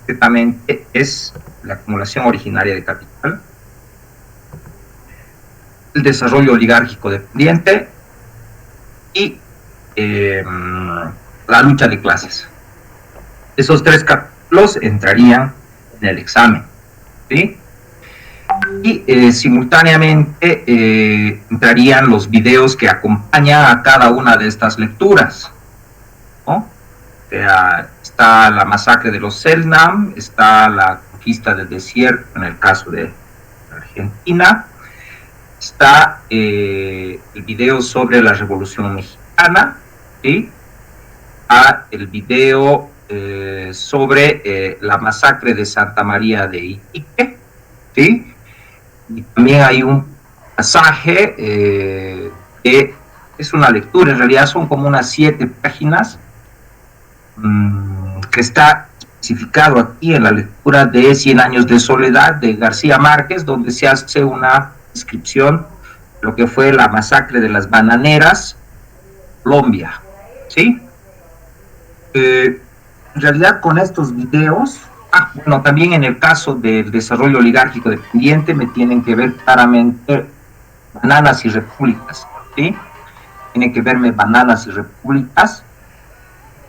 concretamente es la acumulación originaria de capital, el desarrollo oligárquico dependiente y la lucha de clases. Esos tres capítulos entrarían en el examen, ¿sí? Y simultáneamente entrarían los videos que acompañan a cada una de estas lecturas, ¿no? O sea, está la masacre de los Selknam, está la conquista del desierto en el caso de Argentina, está el video sobre la Revolución Mexicana, ¿sí? El video sobre la masacre de Santa María de Iquique, ¿sí? Y también hay un pasaje que es una lectura, en realidad son como unas 7 páginas, que está especificado aquí en la lectura de 100 años de soledad de García Márquez, donde se hace una descripción de lo que fue la masacre de las bananeras, Colombia, ¿sí? En realidad con estos videos, bueno, también en el caso del desarrollo oligárquico dependiente me tienen que ver claramente Bananas y Repúblicas, ¿sí? Tiene que verme Bananas y Repúblicas,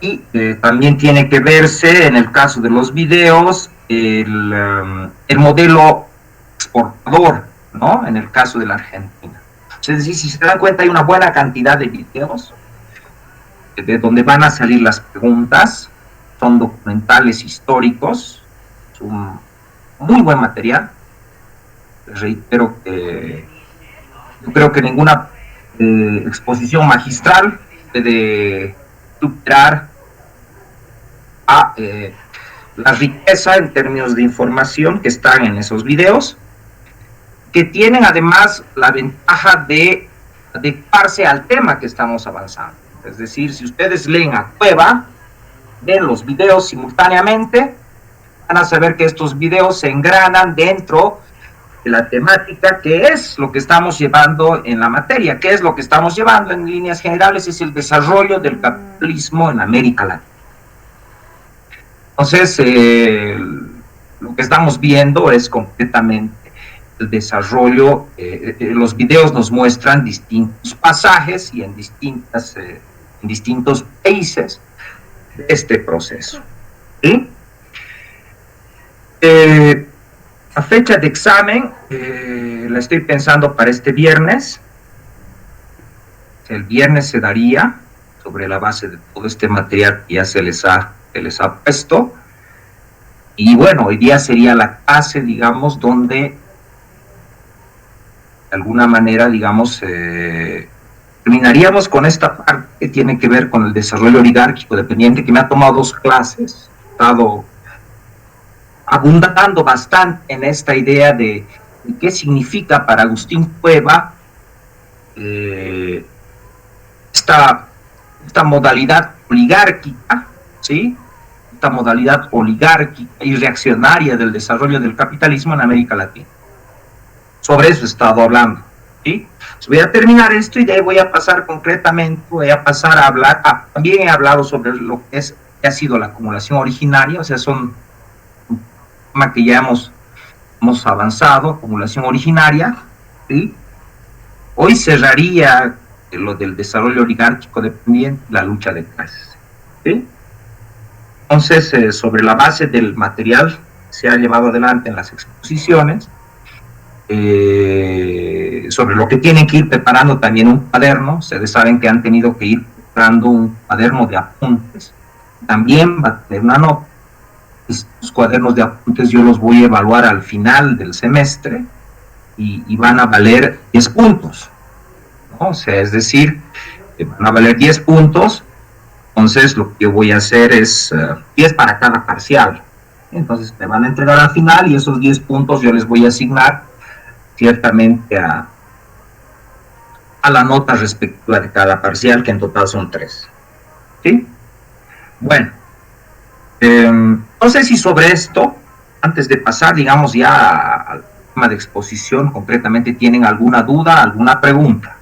y también tiene que verse en el caso de los videos el modelo exportador, ¿no? En el caso de la Argentina. Es decir, si se dan cuenta hay una buena cantidad de videos de donde van a salir las preguntas, son documentales históricos, es un muy buen material. Les reitero que yo creo que ninguna exposición magistral puede superar a la riqueza en términos de información que están en esos videos, que tienen además la ventaja de adecuarse al tema que estamos avanzando. Es decir, si ustedes leen a Cueva, ven los videos simultáneamente, van a saber que estos videos se engranan dentro de la temática, que es lo que estamos llevando en la materia, que es lo que estamos llevando en líneas generales, es el desarrollo del capitalismo en América Latina. Entonces, lo que estamos viendo es completamente el desarrollo. Los videos nos muestran distintos pasajes y en distintos países de este proceso, ¿sí? La fecha de examen la estoy pensando para este viernes. El viernes se daría sobre la base de todo este material que ya se les ha puesto. Y bueno, hoy día sería la clase, digamos, donde de alguna manera, digamos, terminaríamos con esta parte que tiene que ver con el desarrollo oligárquico dependiente, que me ha tomado 2 clases, he estado abundando bastante en esta idea de qué significa para Agustín Cueva esta modalidad oligárquica, ¿sí? Esta modalidad oligárquica y reaccionaria del desarrollo del capitalismo en América Latina. Sobre eso he estado hablando, ¿sí? Voy a terminar esto y de ahí voy a pasar concretamente, voy a pasar a hablar, también he hablado sobre lo que ha sido la acumulación originaria, o sea, son un tema que ya hemos avanzado, acumulación originaria, ¿sí? Hoy cerraría lo del desarrollo oligárquico dependiente, la lucha de clases, ¿sí? Entonces, sobre la base del material que se ha llevado adelante en las exposiciones, sobre lo que tienen que ir preparando también un cuaderno. Ustedes saben que han tenido que ir preparando un cuaderno de apuntes, también va a tener una nota. Estos cuadernos de apuntes yo los voy a evaluar al final del semestre y van a valer 10 puntos, ¿no? O sea, es decir, van a valer 10 puntos. Entonces lo que yo voy a hacer es 10 para cada parcial. Entonces me van a entregar al final y esos 10 puntos yo les voy a asignar ciertamente a la nota respectiva de cada parcial, que en total son 3. ¿Sí? Bueno, no sé si sobre esto, antes de pasar, digamos, ya al tema de exposición, concretamente, ¿tienen alguna duda, alguna pregunta?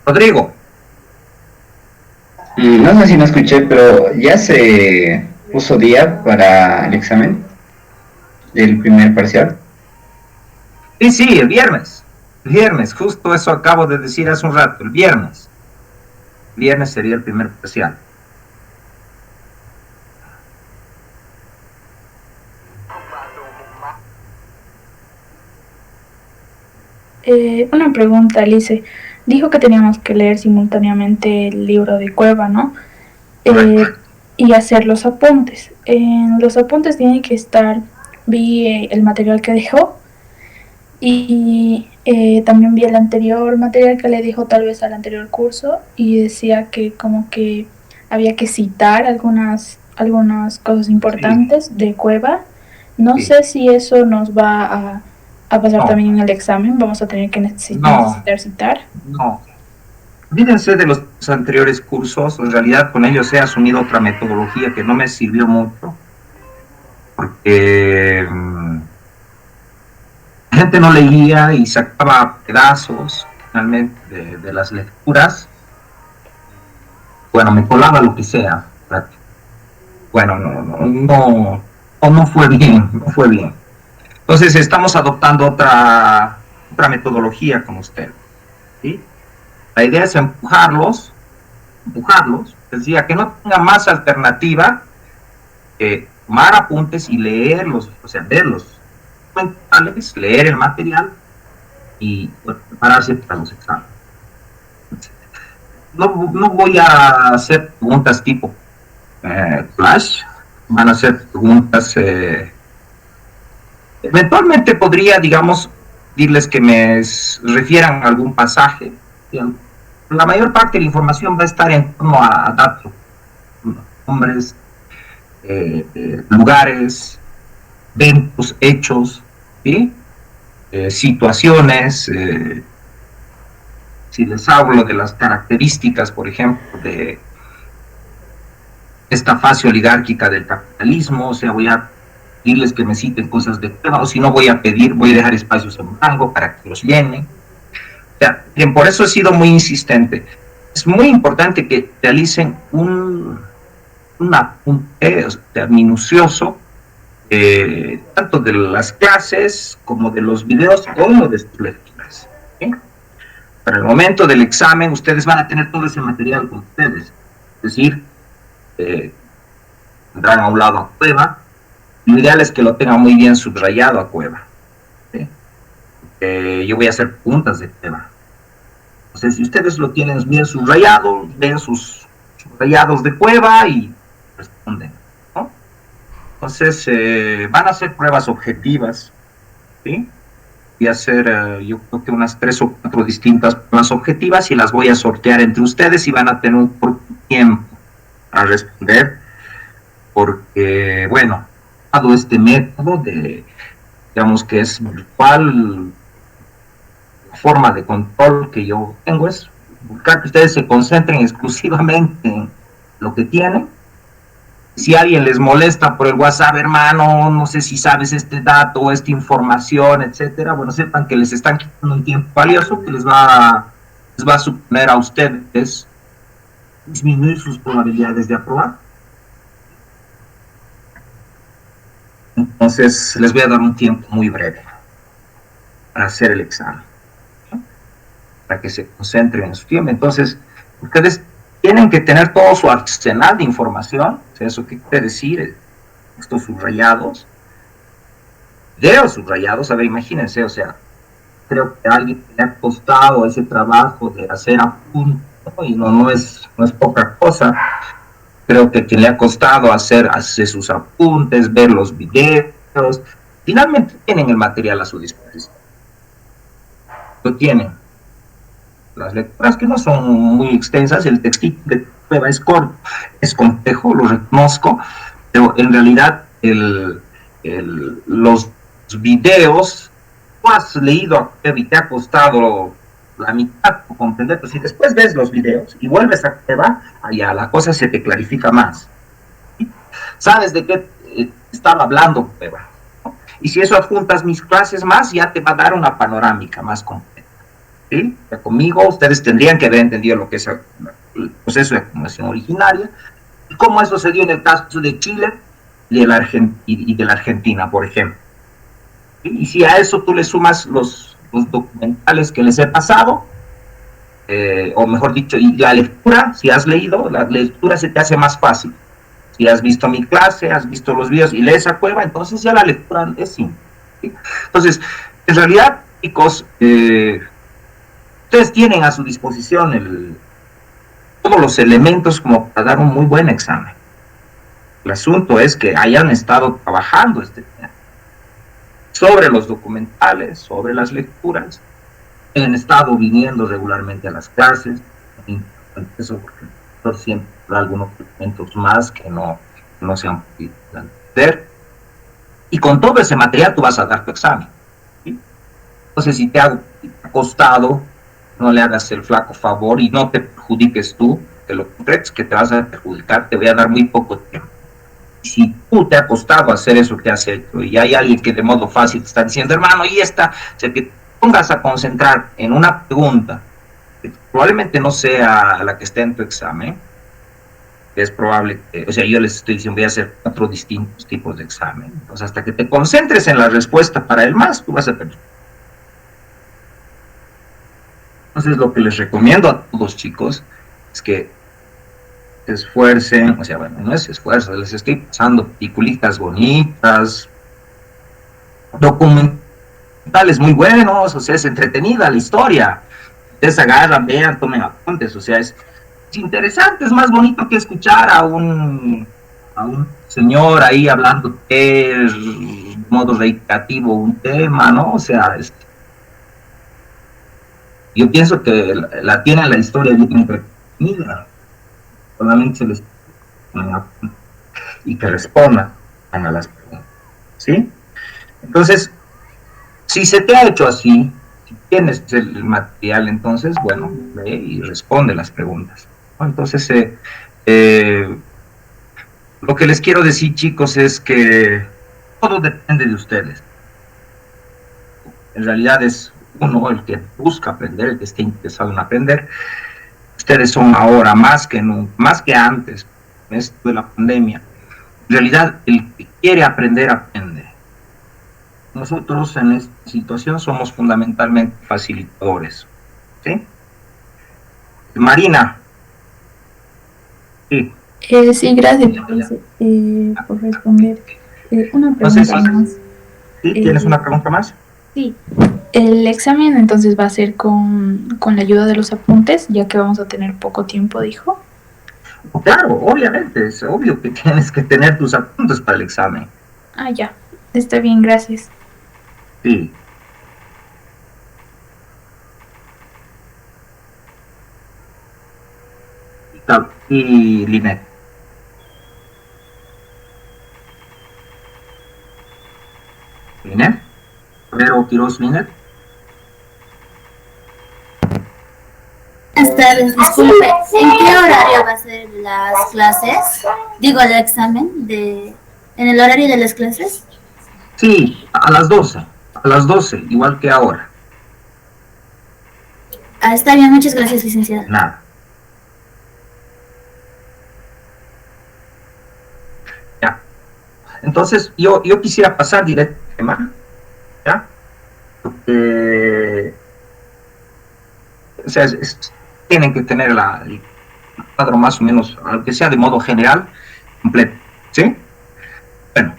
Rodrigo. No sé si no escuché, pero ya se puso día para el examen del primer parcial. Sí, sí, el viernes. El viernes, justo eso acabo de decir hace un rato, el viernes. El viernes sería el primer parcial. Una pregunta, Alice. Dijo que teníamos que leer simultáneamente el libro de Cueva, ¿no? Correcto. Y hacer los apuntes. En los apuntes tienen que estar, vi el material que dejó y también vi el anterior material que le dijo tal vez al anterior curso y decía que como que había que citar algunas cosas Sí, importantes de Cueva. No sí. sé si eso nos va a pasar No, también en el examen, vamos a tener que no, necesitar citar. no. Olvídense de los anteriores cursos, en realidad con ellos he asumido otra metodología que no me sirvió mucho, porque la gente no leía y sacaba pedazos finalmente de las lecturas. Bueno, me colaba lo que sea. Bueno, no fue bien, no fue bien. Entonces estamos adoptando otra metodología con usted, ¿sí? La idea es empujarlos, decía que no tenga más alternativa que tomar apuntes y leerlos, o sea, verlos, leer el material y prepararse para los exámenes. No voy a hacer preguntas tipo flash, van a ser preguntas, eventualmente podría, digamos, decirles que me refieran a algún pasaje. La mayor parte de la información va a estar en torno a datos, nombres, lugares, eventos, hechos, ¿sí? Situaciones, si les hablo de las características, por ejemplo, de esta fase oligárquica del capitalismo, o sea, voy a pedirles que me citen cosas de tema, o si no voy a dejar espacios en blanco para que los llenen. O sea, bien, por eso he sido muy insistente. Es muy importante que realicen un apunte, o sea, minucioso, tanto de las clases como de los videos como de sus lecturas. ¿Sí? Para el momento del examen, ustedes van a tener todo ese material con ustedes. Es decir, eh, tendrán a un lado a Cueva. Lo ideal es que lo tengan muy bien subrayado a Cueva. ¿Sí? Yo voy a hacer preguntas de Cueva. Entonces, si ustedes lo tienen bien subrayado, ven sus subrayados de Cueva y responden. ¿No? Entonces, van a ser pruebas objetivas. ¿Sí? Voy a hacer, yo creo que unas 3 o 4 distintas pruebas objetivas y las voy a sortear entre ustedes y van a tener un corto tiempo a responder, porque, bueno, dado este método de, digamos que es virtual, la forma de control que yo tengo es buscar que ustedes se concentren exclusivamente en lo que tienen. Si alguien les molesta por el WhatsApp, hermano, no sé si sabes este dato, esta información, etcétera, bueno, sepan que les están quitando un tiempo valioso que les va a suponer a ustedes disminuir sus probabilidades de aprobar. Entonces, les voy a dar un tiempo muy breve para hacer el examen, ¿no? Para que se concentren en su tiempo. Entonces, ustedes tienen que tener todo su arsenal de información, o sea, eso qué quiere decir, estos subrayados, videos subrayados, a ver, imagínense, o sea, creo que a alguien le ha costado ese trabajo de hacer apuntes, ¿no? Y no es poca cosa. Creo que le ha costado hacer sus apuntes, ver los videos. Finalmente tienen el material a su disposición. Lo tienen. Las lecturas que no son muy extensas, el textito de prueba es corto, es complejo, lo reconozco, pero en realidad los videos, tú has leído a Cueva y te ha costado la mitad por comprender, pues si después ves los videos y vuelves a Cueva, allá la cosa se te clarifica más. ¿Sí? Sabes de qué estaba hablando Cueva, ¿no? Y si eso adjuntas mis clases más, ya te va a dar una panorámica más completa. ¿sí? Ya conmigo ustedes tendrían que haber entendido lo que es el proceso de acumulación originaria y cómo eso se dio en el caso de Chile y de la Argentina, por ejemplo. ¿Sí? Y si a eso tú le sumas los documentales que les he pasado, o mejor dicho, y la lectura, si has leído, la lectura se te hace más fácil. Si has visto mi clase, has visto los videos y lees a Cueva, entonces ya la lectura es simple. ¿Sí? Entonces, en realidad, chicos, ustedes tienen a su disposición todos los elementos como para dar un muy buen examen. El asunto es que hayan estado trabajando este tema sobre los documentales, sobre las lecturas, han estado viniendo regularmente a las clases, eso porque el profesor siempre da algunos elementos más que no se han podido entender, y con todo ese material tú vas a dar tu examen. ¿Sí? Entonces, si te ha costado, no le hagas el flaco favor y no te perjudiques tú, que lo crees que te vas a perjudicar, te voy a dar muy poco tiempo. Si tú te ha costado hacer eso que has hecho y hay alguien que de modo fácil te está diciendo, hermano, y esta, o sea, que te pongas a concentrar en una pregunta que probablemente no sea la que esté en tu examen, es probable que, o sea, yo les estoy diciendo, voy a hacer 4 distintos tipos de examen. Entonces, hasta que te concentres en la respuesta para el más, tú vas a perder. Entonces, lo que les recomiendo a todos, chicos, es que se esfuercen, o sea, bueno, no es esfuerzo, les estoy pasando peliculitas bonitas, documentales muy buenos, o sea, es entretenida la historia. Ustedes agarran, vean, tomen apuntes, o sea, es interesante, es más bonito que escuchar a un señor ahí hablando de modo reiterativo un tema, ¿no? O sea, yo pienso que la tiene la historia bien entretenida, solamente se les y que respondan a las preguntas, ¿sí? Entonces, si se te ha hecho así, si tienes el material, entonces, bueno, ve y responde las preguntas. Entonces, lo que les quiero decir, chicos, es que todo depende de ustedes. En realidad es uno el que busca aprender, el que esté interesado en aprender. Ustedes son ahora más que nunca, más que antes, en esto de la pandemia. En realidad, el que quiere aprender, aprende. Nosotros en esta situación somos fundamentalmente facilitadores. ¿Sí? Marina. Sí. Sí, gracias por responder. Una pregunta más. ¿Sí? ¿Tienes una pregunta más? Sí. El examen entonces va a ser con la ayuda de los apuntes, ya que vamos a tener poco tiempo, dijo. Claro, obviamente, es obvio que tienes que tener tus apuntes para el examen. Ah, ya. Está bien, gracias. Sí. Y Linet. Linet. Pero Quiroz Linet. Buenas tardes, disculpe, ¿en qué horario va a ser las clases? Digo, el examen, ¿en el horario de las clases? Sí, a las 12, igual que ahora. Ah, está bien, muchas gracias, licenciada. Nada. Ya. Entonces, yo quisiera pasar directo al tema, ¿ya? Porque, o sea, tienen que tener el cuadro más o menos, aunque sea de modo general, completo, ¿sí? Bueno,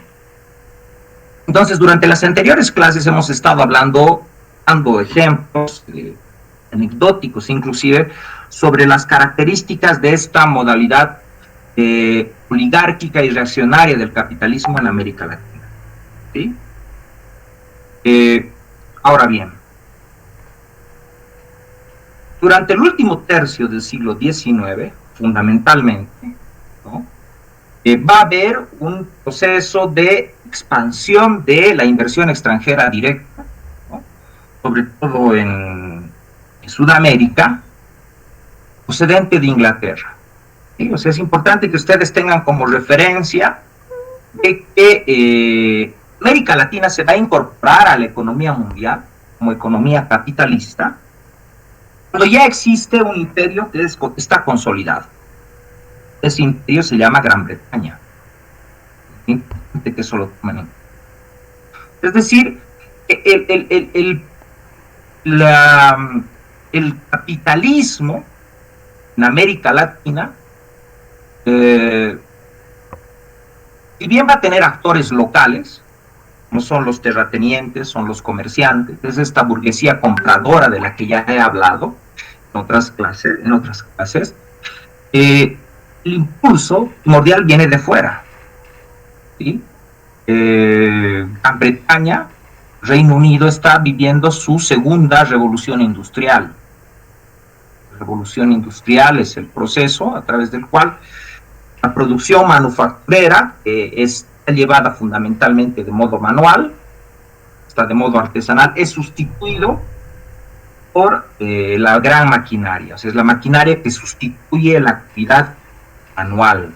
entonces durante las anteriores clases hemos estado dando ejemplos anecdóticos inclusive, sobre las características de esta modalidad oligárquica y reaccionaria del capitalismo en América Latina, ¿sí? Ahora bien, durante el último tercio del siglo XIX, fundamentalmente, ¿no? Va a haber un proceso de expansión de la inversión extranjera directa, ¿no? Sobre todo en Sudamérica, procedente de Inglaterra. ¿Sí? O sea, es importante que ustedes tengan como referencia de que América Latina se va a incorporar a la economía mundial como economía capitalista Cuando ya existe un imperio que está consolidado. Ese imperio se llama Gran Bretaña. Es importante que eso lo tomen en cuenta. Es decir, el capitalismo en América Latina, si bien va a tener actores locales, no son los terratenientes, son los comerciantes, es esta burguesía compradora de la que ya he hablado en otras clases, el impulso primordial viene de fuera, ¿sí? Gran Bretaña, Reino Unido está viviendo su segunda revolución industrial. La revolución industrial es el proceso a través del cual la producción manufacturera está llevada fundamentalmente de modo manual, está de modo artesanal, es sustituido por la gran maquinaria, o sea, es la maquinaria que sustituye la actividad manual,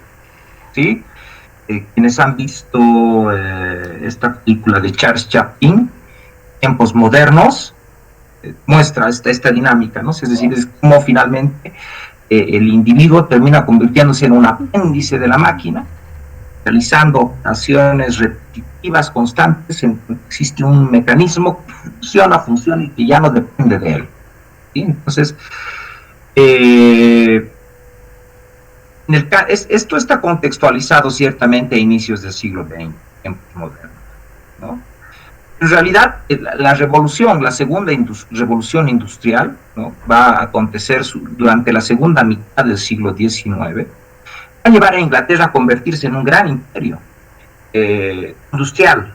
¿sí? Quienes han visto esta película de Charles Chaplin, Tiempos Modernos, muestra esta dinámica, ¿no? Es decir, es como finalmente el individuo termina convirtiéndose en un apéndice de la máquina, realizando operaciones repetitivas, constantes, en que existe un mecanismo que funciona y que ya no depende de él, ¿sí? Entonces, esto está contextualizado ciertamente a inicios del siglo XX, en moderno, ¿no? En realidad, la segunda revolución industrial, ¿no?, va a acontecer durante la segunda mitad del siglo XIX, va a llevar a Inglaterra a convertirse en un gran imperio industrial.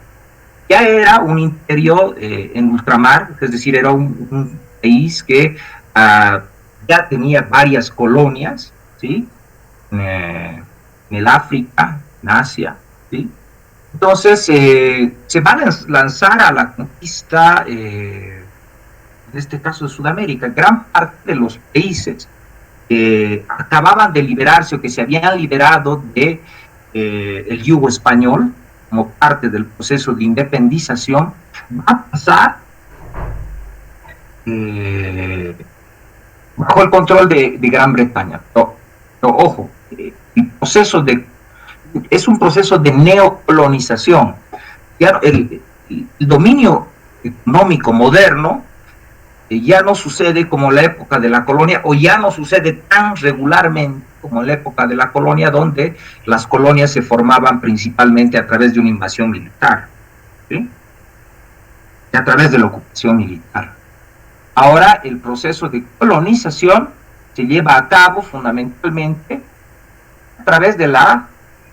Ya era un imperio en ultramar, es decir, era un país que ya tenía varias colonias, ¿sí?, en el África, en Asia, ¿sí? Entonces se va a lanzar a la conquista, en este caso de Sudamérica. Gran parte de los países que acababan de liberarse o que se habían liberado de el yugo español como parte del proceso de independización, va a pasar bajo el control de Gran Bretaña. Pero ojo, es un proceso de neocolonización. Ya el dominio económico moderno ya no sucede como en la época de la colonia, o ya no sucede tan regularmente como en la época de la colonia, donde las colonias se formaban principalmente a través de una invasión militar, ¿sí?, y a través de la ocupación militar. Ahora el proceso de colonización se lleva a cabo fundamentalmente a través de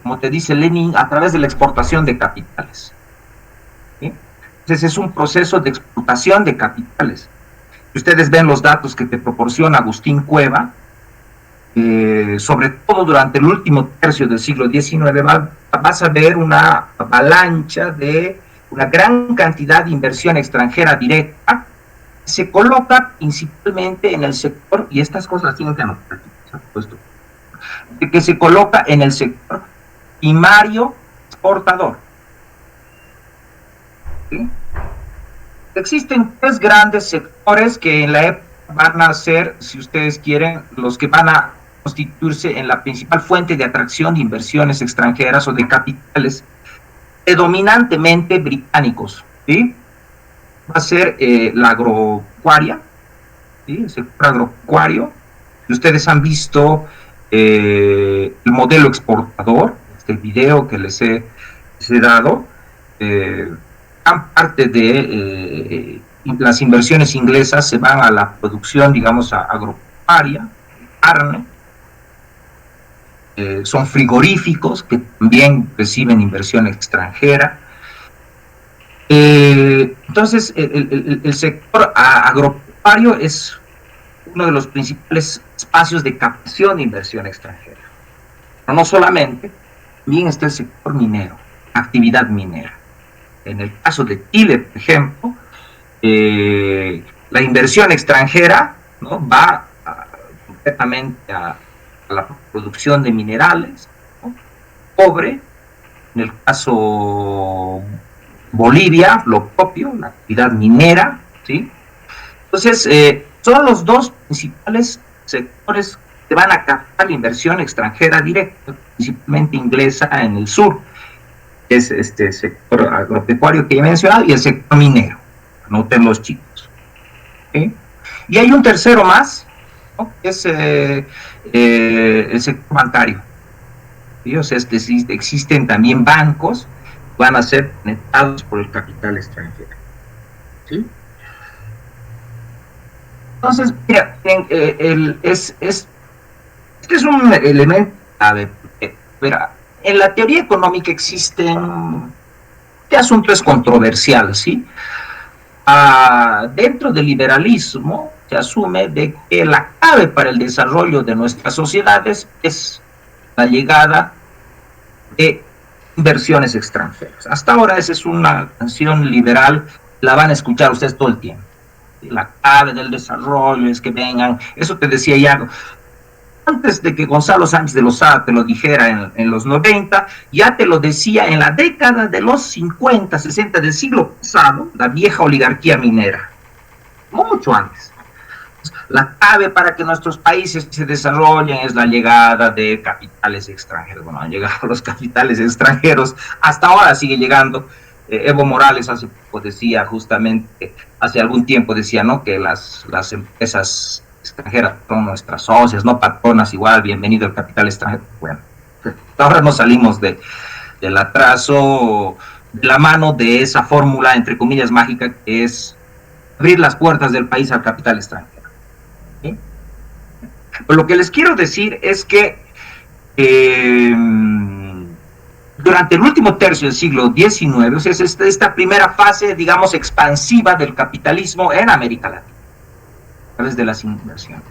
como te dice Lenin, a través de la exportación de capitales, ¿sí? Entonces es un proceso de exportación de capitales. Si ustedes ven los datos que te proporciona Agustín Cueva, sobre todo durante el último tercio del siglo XIX, vas a ver una avalancha de una gran cantidad de inversión extranjera directa. Se coloca principalmente en el sector, y estas cosas tienen que anotar, por supuesto, que se coloca en el sector primario exportador, ¿sí? Existen tres grandes sectores que en la época van a ser, si ustedes quieren, los que van a constituirse en la principal fuente de atracción de inversiones extranjeras o de capitales predominantemente británicos, ¿sí? Va a ser la agropecuaria, ¿sí?, el sector agropecuario. Si ustedes han visto el modelo exportador, este video que les he dado, gran parte de las inversiones inglesas se van a la producción, digamos, agropecuaria, carne, son frigoríficos que también reciben inversión extranjera. Entonces el sector agropecuario es uno de los principales espacios de captación de inversión extranjera. Pero no solamente, también está el sector minero, actividad minera. En el caso de Chile, por ejemplo, la inversión extranjera, ¿no?, va completamente a la producción de minerales, ¿no?, cobre. En el caso Bolivia, lo propio, la actividad minera, ¿sí? Entonces, son los dos principales sectores que van a captar la inversión extranjera directa, principalmente inglesa en el sur. Es este sector agropecuario que he mencionado y el sector minero, noten los chicos. ¿Okay? Y hay un tercero más, ¿no? Que es el sector bancario. ¿Sí? O sea, existen también bancos que van a ser penetrados por el capital extranjero. ¿Sí? Entonces, mira, este es un elemento clave. Mira, en la teoría económica existen, este asunto es controversial, ¿sí? Dentro del liberalismo se asume de que la clave para el desarrollo de nuestras sociedades es la llegada de inversiones extranjeras. Hasta ahora esa es una canción liberal, la van a escuchar ustedes todo el tiempo. La clave del desarrollo es que vengan, eso te decía ya, antes de que Gonzalo Sánchez de Lozada te lo dijera en los 90, ya te lo decía en la década de los 50, 60 del siglo pasado, la vieja oligarquía minera, mucho antes. La clave para que nuestros países se desarrollen es la llegada de capitales extranjeros. Bueno, han llegado los capitales extranjeros, hasta ahora sigue llegando. Evo Morales hace poco decía, justamente, hace algún tiempo decía, ¿no?, que las empresas extranjeras son nuestras socias, no patronas, igual, bienvenido el capital extranjero. Bueno, ahora no salimos del atraso, de la mano de esa fórmula, entre comillas, mágica, que es abrir las puertas del país al capital extranjero. ¿Sí? Pero lo que les quiero decir es que durante el último tercio del siglo XIX, o sea, es esta primera fase, digamos, expansiva del capitalismo en América Latina, a través de las inversiones.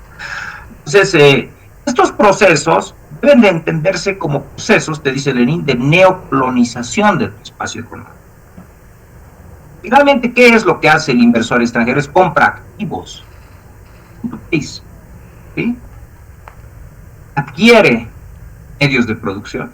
Entonces, estos procesos deben de entenderse como procesos, te dice Lenin, de neocolonización del espacio económico. Finalmente, ¿qué es lo que hace el inversor extranjero? Es compra activos en tu país, ¿sí? Adquiere medios de producción,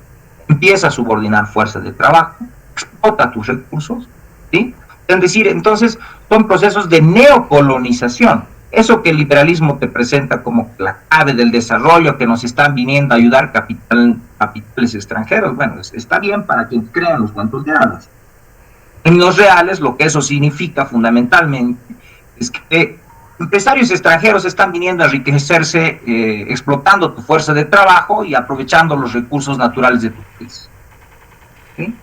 empieza a subordinar fuerza de trabajo, explota tus recursos, ¿sí? Es decir, entonces, son procesos de neocolonización. Eso que el liberalismo te presenta como la clave del desarrollo, que nos están viniendo a ayudar capitales extranjeros, bueno, está bien para quien crea en los cuentos de hadas. En los reales, lo que eso significa fundamentalmente es que empresarios extranjeros están viniendo a enriquecerse explotando tu fuerza de trabajo y aprovechando los recursos naturales de tu país. ¿Sí?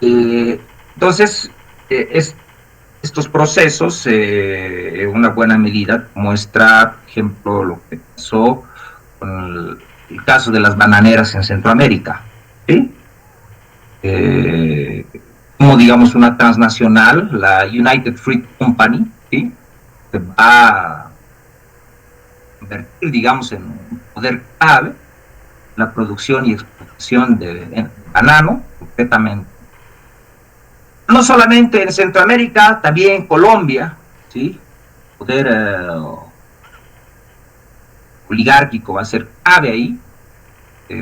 Entonces, estos procesos, en una buena medida, muestra, por ejemplo, lo que pasó con el caso de las bananeras en Centroamérica, ¿sí? Como, digamos, una transnacional, la United Fruit Company, ¿sí?, se va a convertir, digamos, en un poder clave la producción y exportación de banano, completamente. No solamente en Centroamérica, también en Colombia, ¿sí? Poder oligárquico va a ser clave ahí.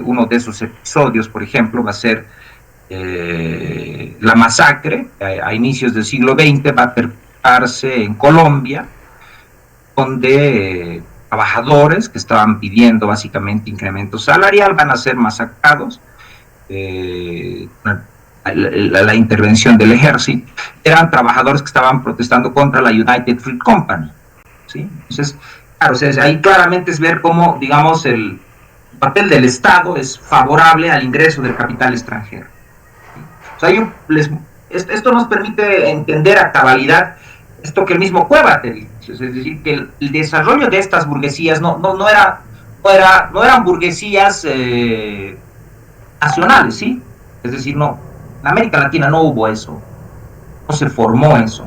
Uno de esos episodios, por ejemplo, va a ser la masacre a inicios del siglo XX, va a perpetrarse en Colombia, donde trabajadores que estaban pidiendo básicamente incremento salarial van a ser masacrados. La intervención del ejército, eran trabajadores que estaban protestando contra la United Fruit Company, ¿sí? Entonces, claro, o sea, ahí claramente es ver cómo, digamos, el papel del Estado es favorable al ingreso del capital extranjero. O sea, esto nos permite entender a cabalidad esto que el mismo Cueva te dice, es decir, que el desarrollo de estas burguesías no eran burguesías nacionales, ¿sí? Es decir, no. En América Latina no hubo eso, no se formó eso.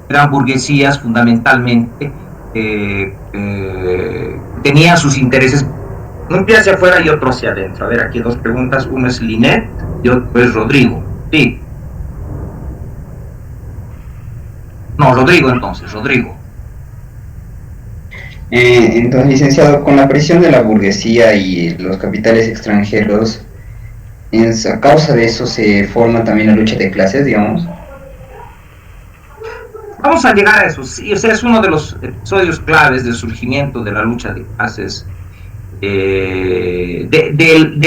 Eran burguesías fundamentalmente tenían sus intereses, un pie hacia afuera y otro hacia adentro. A ver, aquí dos preguntas, uno es Linet y otro es Rodrigo. Sí. No, Rodrigo entonces, Rodrigo. Entonces, licenciado, con la presión de la burguesía y los capitales extranjeros, a causa de eso se forma también la lucha de clases, digamos. Vamos a llegar a eso. Sí, ese es uno de los episodios claves del surgimiento de la lucha de clases, de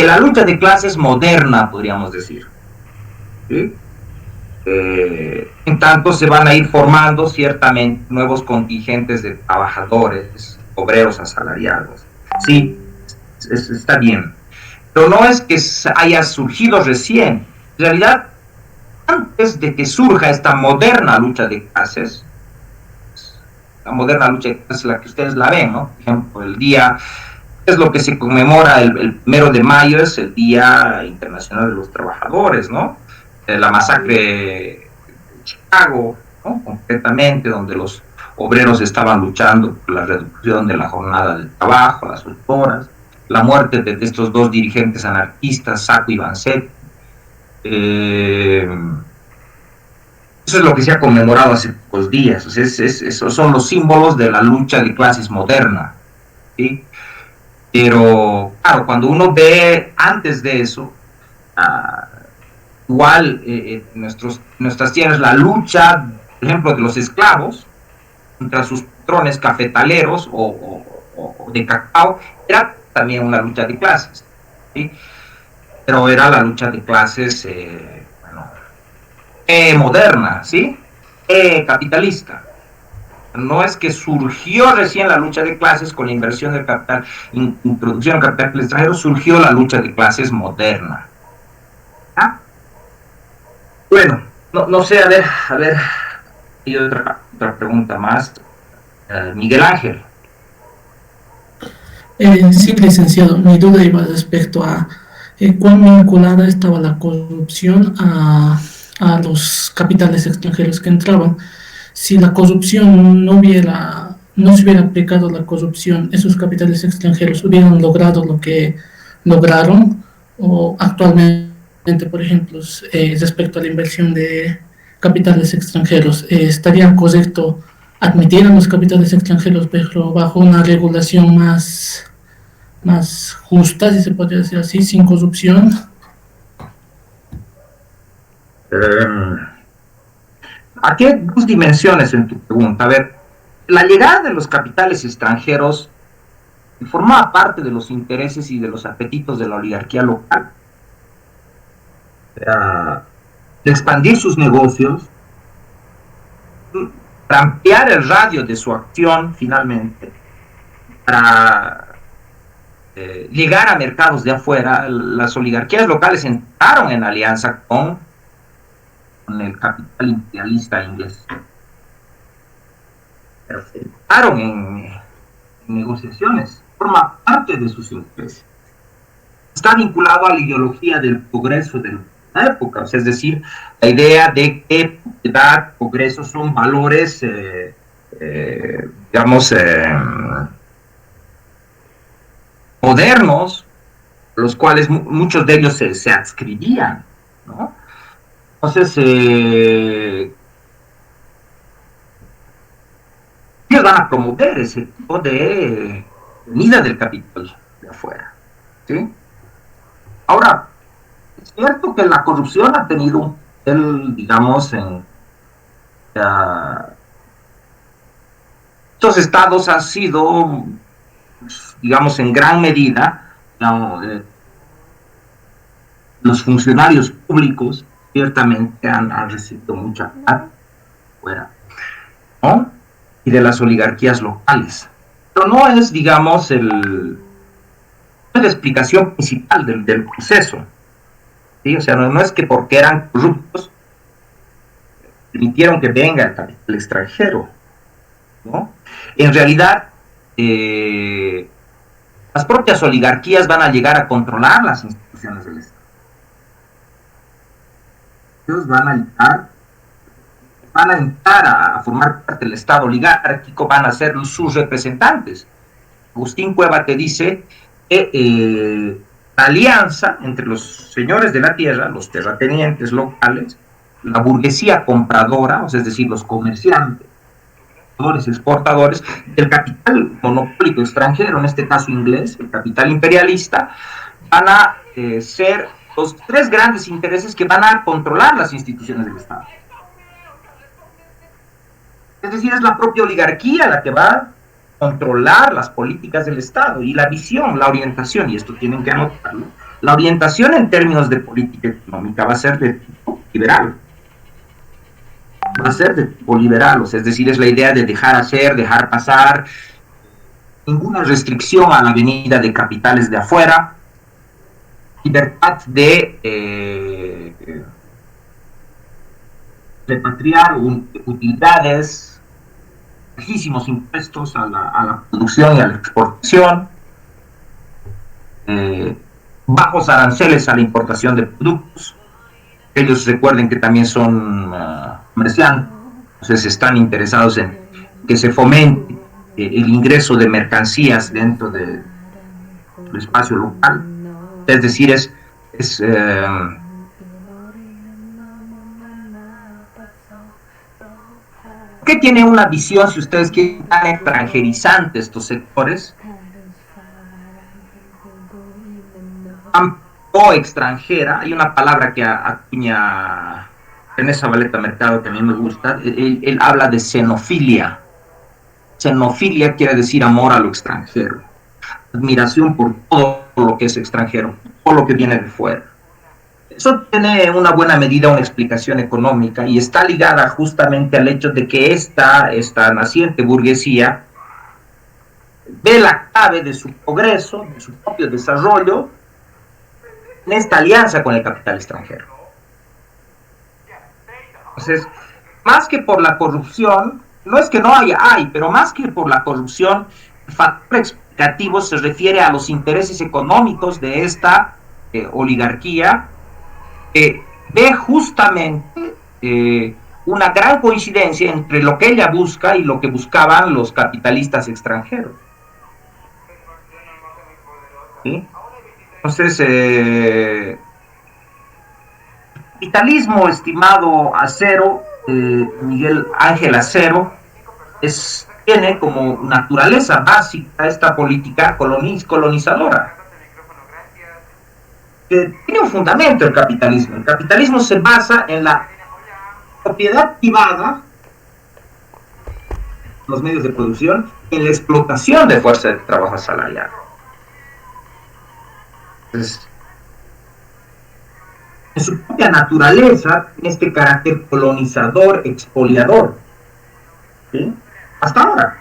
la lucha de clases moderna, podríamos decir. ¿Sí? En tanto se van a ir formando ciertamente nuevos contingentes de trabajadores, obreros asalariados. Sí, está bien. Pero no es que haya surgido recién. En realidad, antes de que surja esta moderna lucha de clases, la moderna lucha de clases, la que ustedes la ven, ¿no? Por ejemplo, el día, es lo que se conmemora el 1 de mayo, es el Día Internacional de los Trabajadores, ¿no? La masacre de Chicago, ¿no? Concretamente, donde los obreros estaban luchando por la reducción de la jornada de trabajo, las 8 horas, la muerte de estos dos dirigentes anarquistas, Sacco y Vanzetti. Eso es lo que se ha conmemorado hace pocos días. O sea, esos son los símbolos de la lucha de clases moderna, ¿sí? Pero, claro, cuando uno ve antes de eso, igual nuestras tierras, la lucha, por ejemplo, de los esclavos contra sus patrones cafetaleros o de cacao, era también una lucha de clases, ¿sí? Pero era la lucha de clases moderna, ¿sí? Capitalista. No es que surgió recién la lucha de clases con la inversión del capital, introducción del capital extranjero, surgió la lucha de clases moderna. ¿Ah? Bueno, no sé, a ver, y otra pregunta más. Miguel Ángel. Sí, licenciado, mi duda iba respecto a cuán vinculada estaba la corrupción a los capitales extranjeros que entraban. Si la corrupción no se hubiera aplicado la corrupción, esos capitales extranjeros hubieran logrado lo que lograron, o actualmente, por ejemplo, respecto a la inversión de capitales extranjeros, ¿estaría correcto admitir a los capitales extranjeros, pero bajo una regulación más justa, si se podría decir así, sin corrupción? Aquí hay dos dimensiones en tu pregunta. A ver, la llegada de los capitales extranjeros formaba parte de los intereses y de los apetitos de la oligarquía local. De expandir sus negocios, para ampliar el radio de su acción finalmente, para llegar a mercados de afuera. Las oligarquías locales entraron en alianza con el capital imperialista inglés. Pero entraron en negociaciones, forma parte de sus intereses. Está vinculado a la ideología del progreso de la época, o sea, es decir, la idea de que propiedad, progreso son valores, digamos, modernos, los cuales muchos de ellos se adscribían, ¿no? Entonces, ellos van a promover ese tipo de venida del capital de afuera, ¿sí? Ahora, es cierto que la corrupción ha tenido un papel, digamos, estos estados han sido, digamos, en gran medida, digamos, los funcionarios públicos ciertamente han recibido mucha plata fuera, ¿no? Y de las oligarquías locales. Pero no es, digamos, la explicación principal del proceso, ¿sí? O sea, no es que porque eran corruptos permitieron que venga el capital extranjero, ¿no? En realidad, las propias oligarquías van a llegar a controlar las instituciones del Estado. Ellos van a entrar a formar parte del Estado oligárquico, van a ser sus representantes. Agustín Cueva te dice que la alianza entre los señores de la tierra, los terratenientes locales, la burguesía compradora, o sea, es decir, los comerciantes, exportadores, el capital monopólico extranjero, en este caso inglés, el capital imperialista, van a ser los tres grandes intereses que van a controlar las instituciones del Estado. Es decir, es la propia oligarquía la que va a controlar las políticas del Estado y la visión, la orientación, y esto tienen que anotarlo, la orientación en términos de política económica va a ser de tipo liberal. Va a ser de tipo liberal, o sea, es decir, es la idea de dejar hacer, dejar pasar, ninguna restricción a la venida de capitales de afuera, libertad de repatriar utilidades, bajísimos impuestos a la producción y a la exportación, bajos aranceles a la importación de productos. Ellos recuerden que también son comerciantes, entonces están interesados en que se fomente el ingreso de mercancías dentro del espacio local. Es decir, ¿qué tiene una visión, si ustedes quieren, tan extranjerizante estos sectores? O extranjera, hay una palabra que acuña René Zabaleta Mercado que a mí me gusta, él habla de xenofilia. Xenofilia quiere decir amor a lo extranjero, admiración por todo lo que es extranjero, todo lo que viene de fuera. Eso tiene una buena medida una explicación económica y está ligada justamente al hecho de que esta naciente burguesía ve la clave de su progreso, de su propio desarrollo, en esta alianza con el capital extranjero. Entonces, más que por la corrupción, no es que no haya, pero más que por la corrupción, el factor explicativo se refiere a los intereses económicos de esta oligarquía, que ve justamente una gran coincidencia entre lo que ella busca y lo que buscaban los capitalistas extranjeros. ¿Sí? Entonces, capitalismo, estimado Acero, Miguel Ángel Acero, tiene como naturaleza básica esta política colonizadora. Tiene un fundamento el capitalismo. El capitalismo se basa en la propiedad privada, los medios de producción, en la explotación de fuerza de trabajo asalariado. Entonces, en su propia naturaleza, tiene este carácter colonizador, expoliador. ¿Sí? Hasta ahora.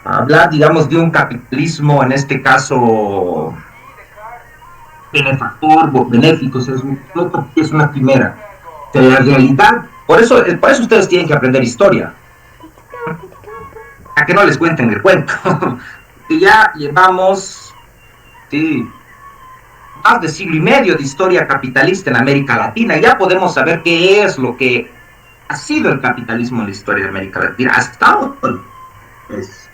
Hablar, digamos, de un capitalismo, en este caso, benefactor, benéfico, es una quimera. En la realidad, por eso ustedes tienen que aprender historia. A que no les cuenten el cuento. Que ya llevamos más de siglo y medio de historia capitalista en América Latina. Ya podemos saber qué es lo que ha sido el capitalismo en la historia de América Latina. Hasta ahora es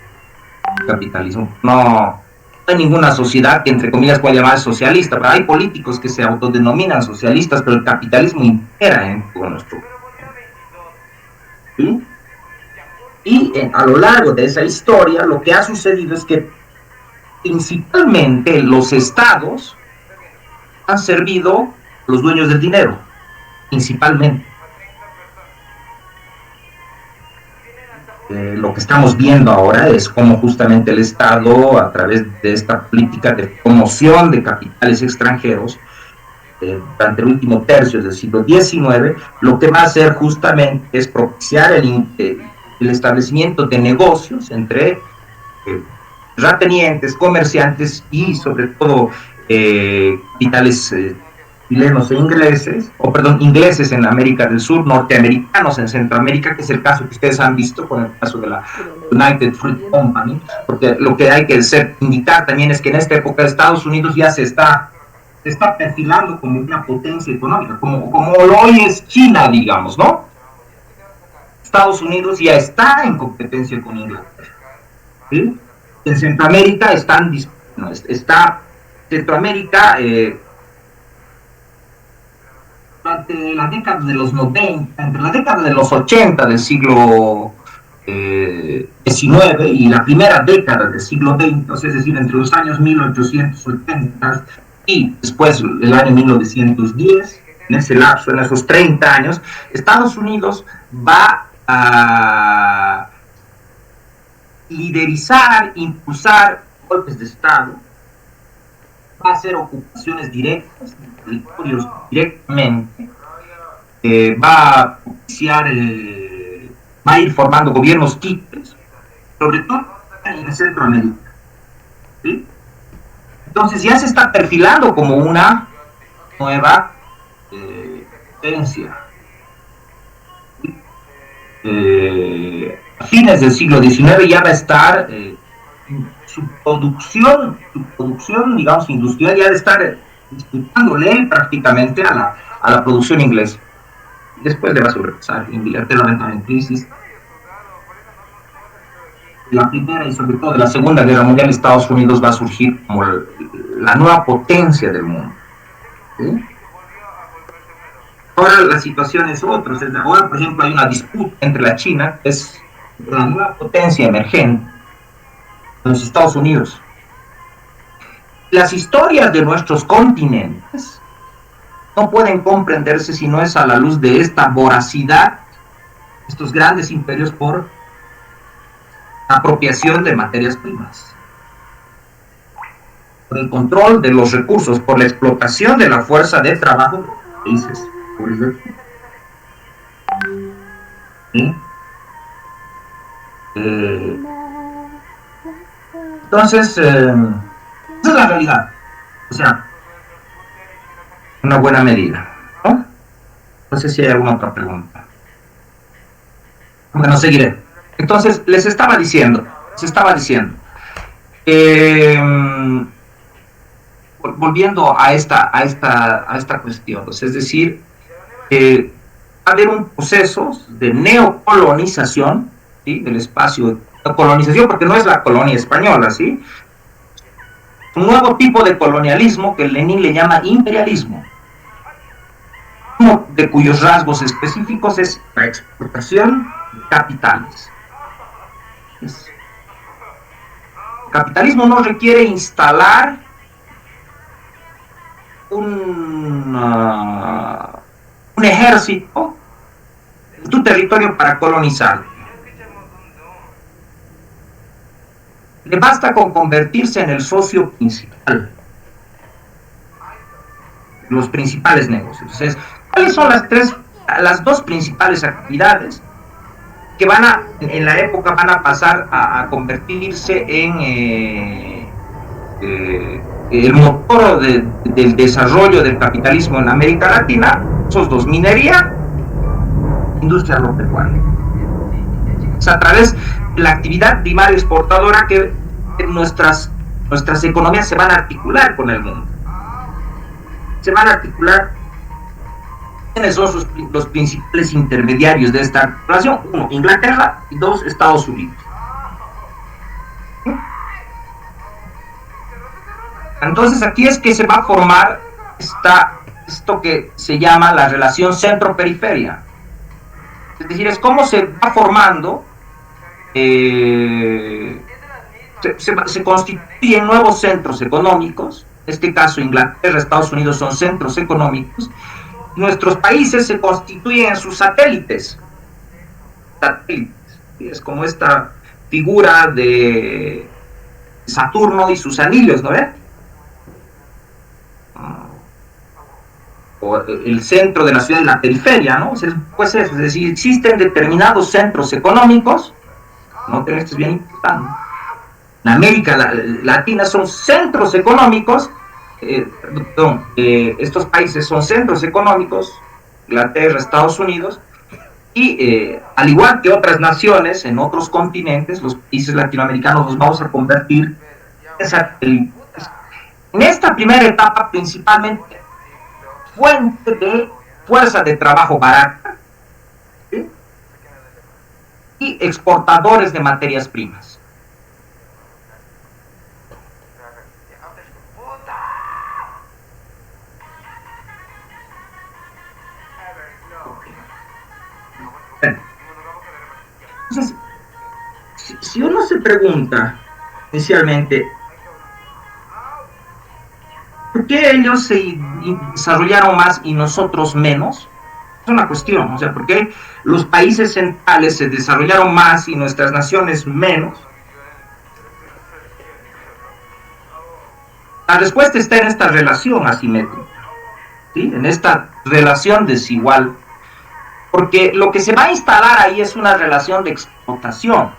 capitalismo. No hay ninguna sociedad que, entre comillas, pueda llamar socialista, pero hay políticos que se autodenominan socialistas, pero el capitalismo impera en todo nuestro país. ¿Sí? Y a lo largo de esa historia, lo que ha sucedido es que principalmente los estados han servido a los dueños del dinero, principalmente. Lo que estamos viendo ahora es cómo justamente el Estado, a través de esta política de promoción de capitales extranjeros, durante el último tercio del siglo XIX, lo que va a hacer justamente es propiciar el establecimiento de negocios entre terratenientes, comerciantes y sobre todo capitales chilenos e ingleses, ingleses en América del Sur, norteamericanos en Centroamérica, que es el caso que ustedes han visto con el caso de la United Fruit Company, porque lo que hay que indicar también es que en esta época Estados Unidos ya se está perfilando como una potencia económica, como lo hoy es China, digamos, ¿no? Estados Unidos ya está en competencia con Inglaterra. ¿Sí? En Centroamérica está Centroamérica durante la década de los 90, entre la década de los 80 del siglo XIX y la primera década del siglo XX, es decir, entre los años 1880 y después el año 1910, en ese lapso, en esos 30 años, Estados Unidos va a liderizar, impulsar golpes de Estado, va a hacer ocupaciones directas, territorios directamente, va a propiciar, va a ir formando gobiernos títeres, sobre todo en Centroamérica, ¿sí? Entonces ya se está perfilando como una nueva potencia. A fines del siglo XIX ya va a estar su producción, digamos, industrial, ya de estar disputándole prácticamente a la producción inglesa. Después le va a sobrepasar, Inglaterra va a entrar en crisis. La Primera y sobre todo de la Segunda Guerra Mundial, Estados Unidos va a surgir como la nueva potencia del mundo, ¿sí? Ahora la situación es otra. Ahora, por ejemplo, hay una disputa entre la China, que es la nueva potencia emergente, los Estados Unidos. Las historias de nuestros continentes no pueden comprenderse si no es a la luz de esta voracidad, estos grandes imperios por apropiación de materias primas, por el control de los recursos, por la explotación de la fuerza de trabajo de los países. ¿Sí? Entonces, esa es la realidad. O sea, una buena medida, ¿no? No sé si hay alguna otra pregunta. Bueno, seguiré. Entonces, les estaba diciendo, volviendo a esta cuestión, pues, es decir, va a haber un proceso de neocolonización, ¿sí?, del espacio, colonización, porque no es la colonia española, ¿sí? Un nuevo tipo de colonialismo que Lenin le llama imperialismo, uno de cuyos rasgos específicos es la exportación de capitales. El capitalismo no requiere instalar un ejército en tu territorio para colonizarlo. Le basta con convertirse en el socio principal, los principales negocios. Entonces, ¿cuáles son las dos principales actividades que en la época van a pasar a convertirse en el motor del desarrollo del capitalismo en América Latina? Esos dos: minería, industria agropecuaria. Es a través de la actividad primaria exportadora que nuestras economías se van a articular con el mundo. Se van a articular. ¿Quiénes son los principales intermediarios de esta articulación? Uno, Inglaterra, y dos, Estados Unidos. Entonces aquí es que se va a formar esto que se llama la relación centro-periferia. Es decir, es cómo se va formando, se constituyen nuevos centros económicos. En este caso, Inglaterra, Estados Unidos son centros económicos. Nuestros países se constituyen en sus satélites. Es como esta figura de Saturno y sus anillos, ¿no ves? O el centro de la ciudad y la periferia, ¿no? Pues eso, es decir, existen determinados centros económicos, no te esto es bien importante. En América Latina son centros económicos, estos países son centros económicos, Inglaterra, Estados Unidos, y al igual que otras naciones en otros continentes, los países latinoamericanos los vamos a convertir en satélites. En esta primera etapa, principalmente, fuente de fuerza de trabajo barata, ¿sí?, y exportadores de materias primas. Entonces, si uno se pregunta inicialmente, ¿por qué ellos se desarrollaron más y nosotros menos? Es una cuestión, o sea, ¿por qué los países centrales se desarrollaron más y nuestras naciones menos? La respuesta está en esta relación asimétrica, ¿sí? En esta relación desigual, porque lo que se va a instalar ahí es una relación de explotación,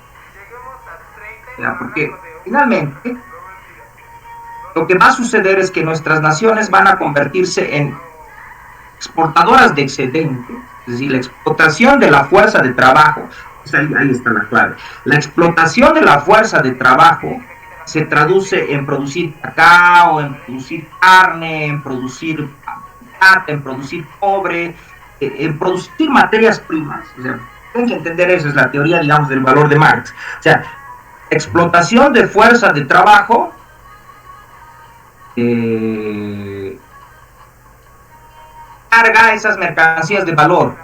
¿ya? Porque finalmente lo que va a suceder es que nuestras naciones van a convertirse en exportadoras de excedente, es decir, la explotación de la fuerza de trabajo, pues ahí está la clave. La explotación de la fuerza de trabajo se traduce en producir cacao, en producir carne, en producir plata, en producir cobre, en producir materias primas. O sea, tienen que entender eso, es la teoría, digamos, del valor de Marx. O sea, explotación de fuerza de trabajo carga esas mercancías de valor.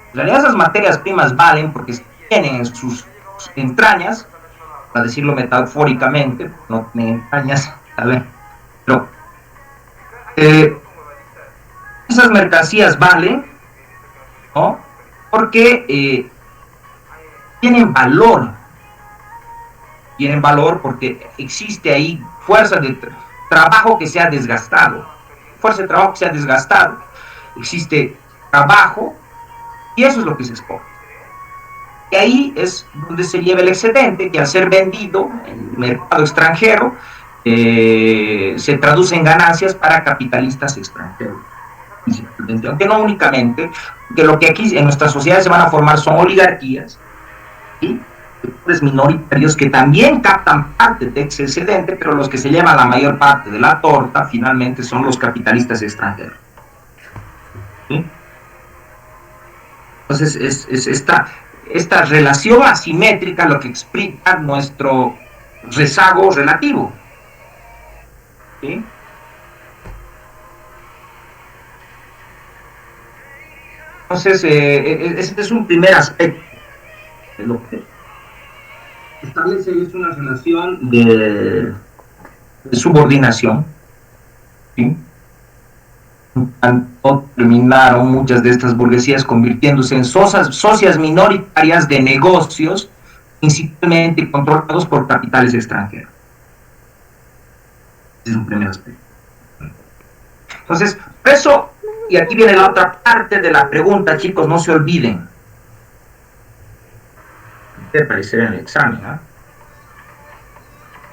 En realidad esas materias primas valen porque tienen en sus entrañas, para decirlo metafóricamente, no tienen entrañas, ¿vale? Pero esas mercancías valen, ¿no? Porque tienen valor porque existe ahí fuerza de trabajo que se ha desgastado, existe trabajo y eso es lo que se exporta. Y ahí es donde se lleva el excedente que al ser vendido en el mercado extranjero se traduce en ganancias para capitalistas extranjeros, principalmente, aunque no únicamente, que lo que aquí en nuestras sociedades se van a formar son oligarquías, ¿sí? Sectores minoritarios que también captan parte de ese excedente, pero los que se llevan la mayor parte de la torta finalmente son los capitalistas extranjeros, ¿sí? Entonces es esta relación asimétrica lo que explica nuestro rezago relativo, ¿sí? Entonces este es un primer aspecto de lo que establece es una relación de subordinación, ¿sí? Tanto terminaron muchas de estas burguesías convirtiéndose en socias minoritarias de negocios, principalmente controlados por capitales extranjeros. Ese es un primer aspecto. Entonces, por eso, y aquí viene la otra parte de la pregunta, chicos, no se olviden. Debe aparecer en el examen, ¿eh?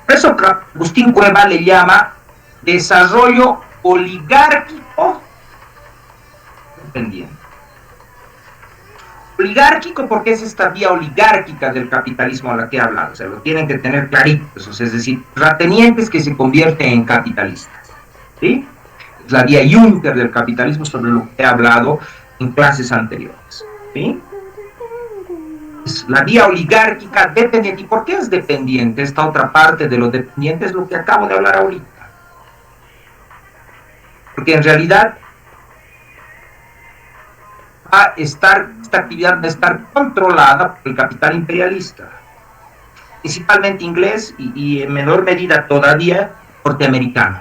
Por eso Agustín Cueva le llama desarrollo oligárquico dependiente. Oligárquico porque es esta vía oligárquica del capitalismo a la que he hablado, o sea, lo tienen que tener claritos, o sea, es decir, terratenientes que se convierten en capitalistas, ¿sí? Es la vía Juncker del capitalismo sobre lo que he hablado en clases anteriores, ¿sí? Es la vía oligárquica dependiente. ¿Y por qué es dependiente? Esta otra parte de lo dependiente es lo que acabo de hablar ahorita. Porque en realidad esta actividad va a estar controlada por el capital imperialista, principalmente inglés y en menor medida todavía norteamericano.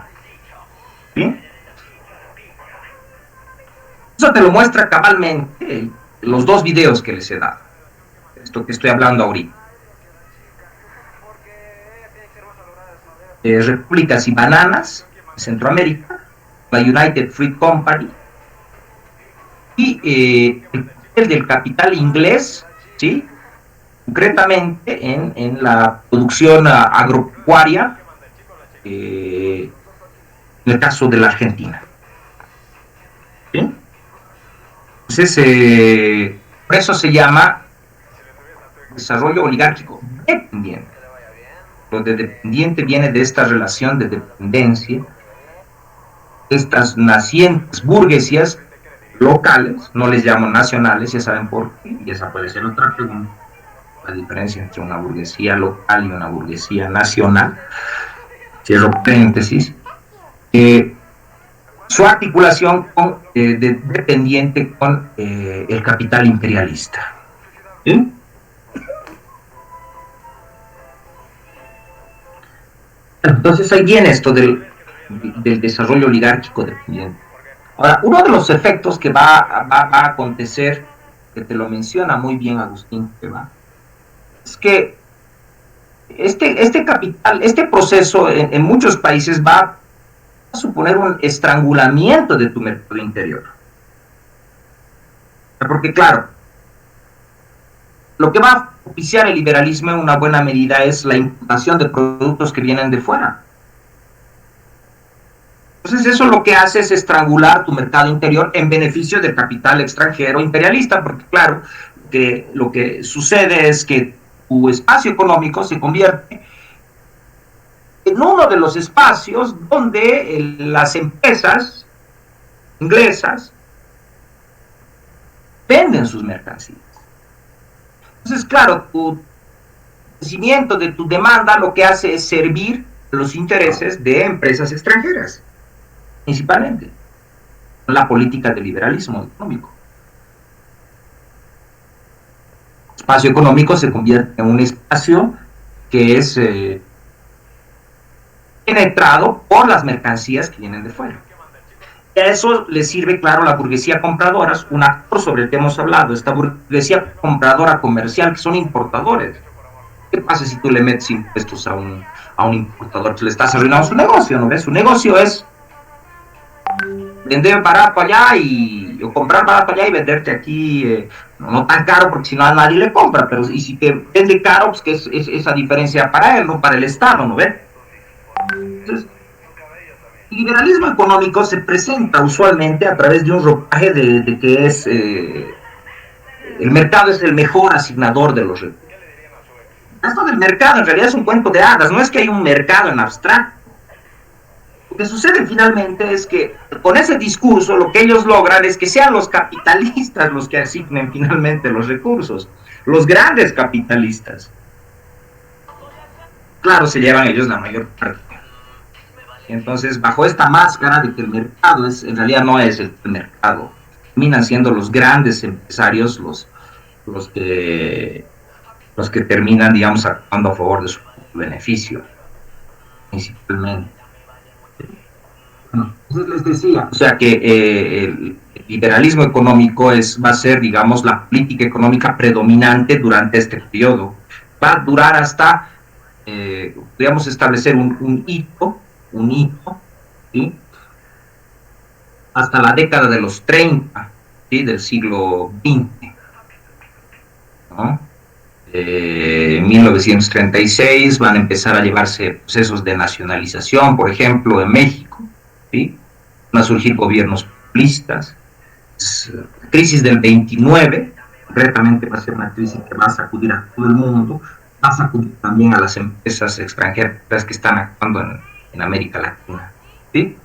¿Sí? Eso te lo muestra cabalmente los dos videos que les he dado, esto que estoy hablando ahorita. Repúblicas y bananas, Centroamérica, la United Fruit Company, y el del capital inglés, ¿sí? Concretamente en la producción agropecuaria, en el caso de la Argentina, ¿sí? Entonces, por eso se llama desarrollo oligárquico dependiente. Lo de dependiente viene de esta relación de dependencia, estas nacientes burguesías locales, no les llamo nacionales, ya saben por qué, y esa puede ser otra pregunta, la diferencia entre una burguesía local y una burguesía nacional, cierro paréntesis, su articulación con, dependiente con el capital imperialista. ¿Sí? Entonces ahí viene esto del desarrollo oligárquico dependiente. Ahora, uno de los efectos que va a acontecer, que te lo menciona muy bien Agustín, es que este capital, este proceso en muchos países va a suponer un estrangulamiento de tu mercado interior. Porque claro, lo que va a propiciar el liberalismo en una buena medida es la importación de productos que vienen de fuera. Entonces eso lo que hace es estrangular tu mercado interior en beneficio del capital extranjero imperialista, porque claro, que lo que sucede es que tu espacio económico se convierte en uno de los espacios donde las empresas inglesas venden sus mercancías. Entonces, claro, tu crecimiento de tu demanda lo que hace es servir los intereses de empresas extranjeras, principalmente, la política de liberalismo económico. El espacio económico se convierte en un espacio que es penetrado por las mercancías que vienen de fuera. Y a eso le sirve, claro, la burguesía compradora, un actor sobre el que hemos hablado, esta burguesía compradora comercial, que son importadores. ¿Qué pasa si tú le metes impuestos a un importador? Pues le estás arruinando su negocio, ¿no ves? Su negocio es vender barato allá o comprar barato allá y venderte aquí, no tan caro porque si no a nadie le compra, pero y si te vende caro, pues que es esa diferencia para él, no para el Estado, ¿no ves? Entonces, el liberalismo económico se presenta usualmente a través de un ropaje de que es el mercado es el mejor asignador de los recursos. Esto del mercado en realidad es un cuento de hadas, no es que hay un mercado en abstracto. Lo que sucede finalmente es que con ese discurso lo que ellos logran es que sean los capitalistas los que asignen finalmente los recursos, los grandes capitalistas. Claro, se llevan ellos la mayor parte. Entonces, bajo esta máscara de que el mercado en realidad no es el mercado, terminan siendo los grandes empresarios los que terminan, digamos, actuando a favor de su beneficio, principalmente. Entonces les decía, o sea que el liberalismo económico va a ser, digamos, la política económica predominante durante este periodo. Va a durar hasta, podríamos establecer un hito, ¿sí? Hasta la década de los 30, ¿sí? Del siglo XX, ¿no? En 1936 van a empezar a llevarse procesos de nacionalización, por ejemplo, en México, ¿sí? Van a surgir gobiernos populistas. La crisis del 29, concretamente va a ser una crisis que va a sacudir a todo el mundo, va a sacudir también a las empresas extranjeras que están actuando en América Latina, ¿sí?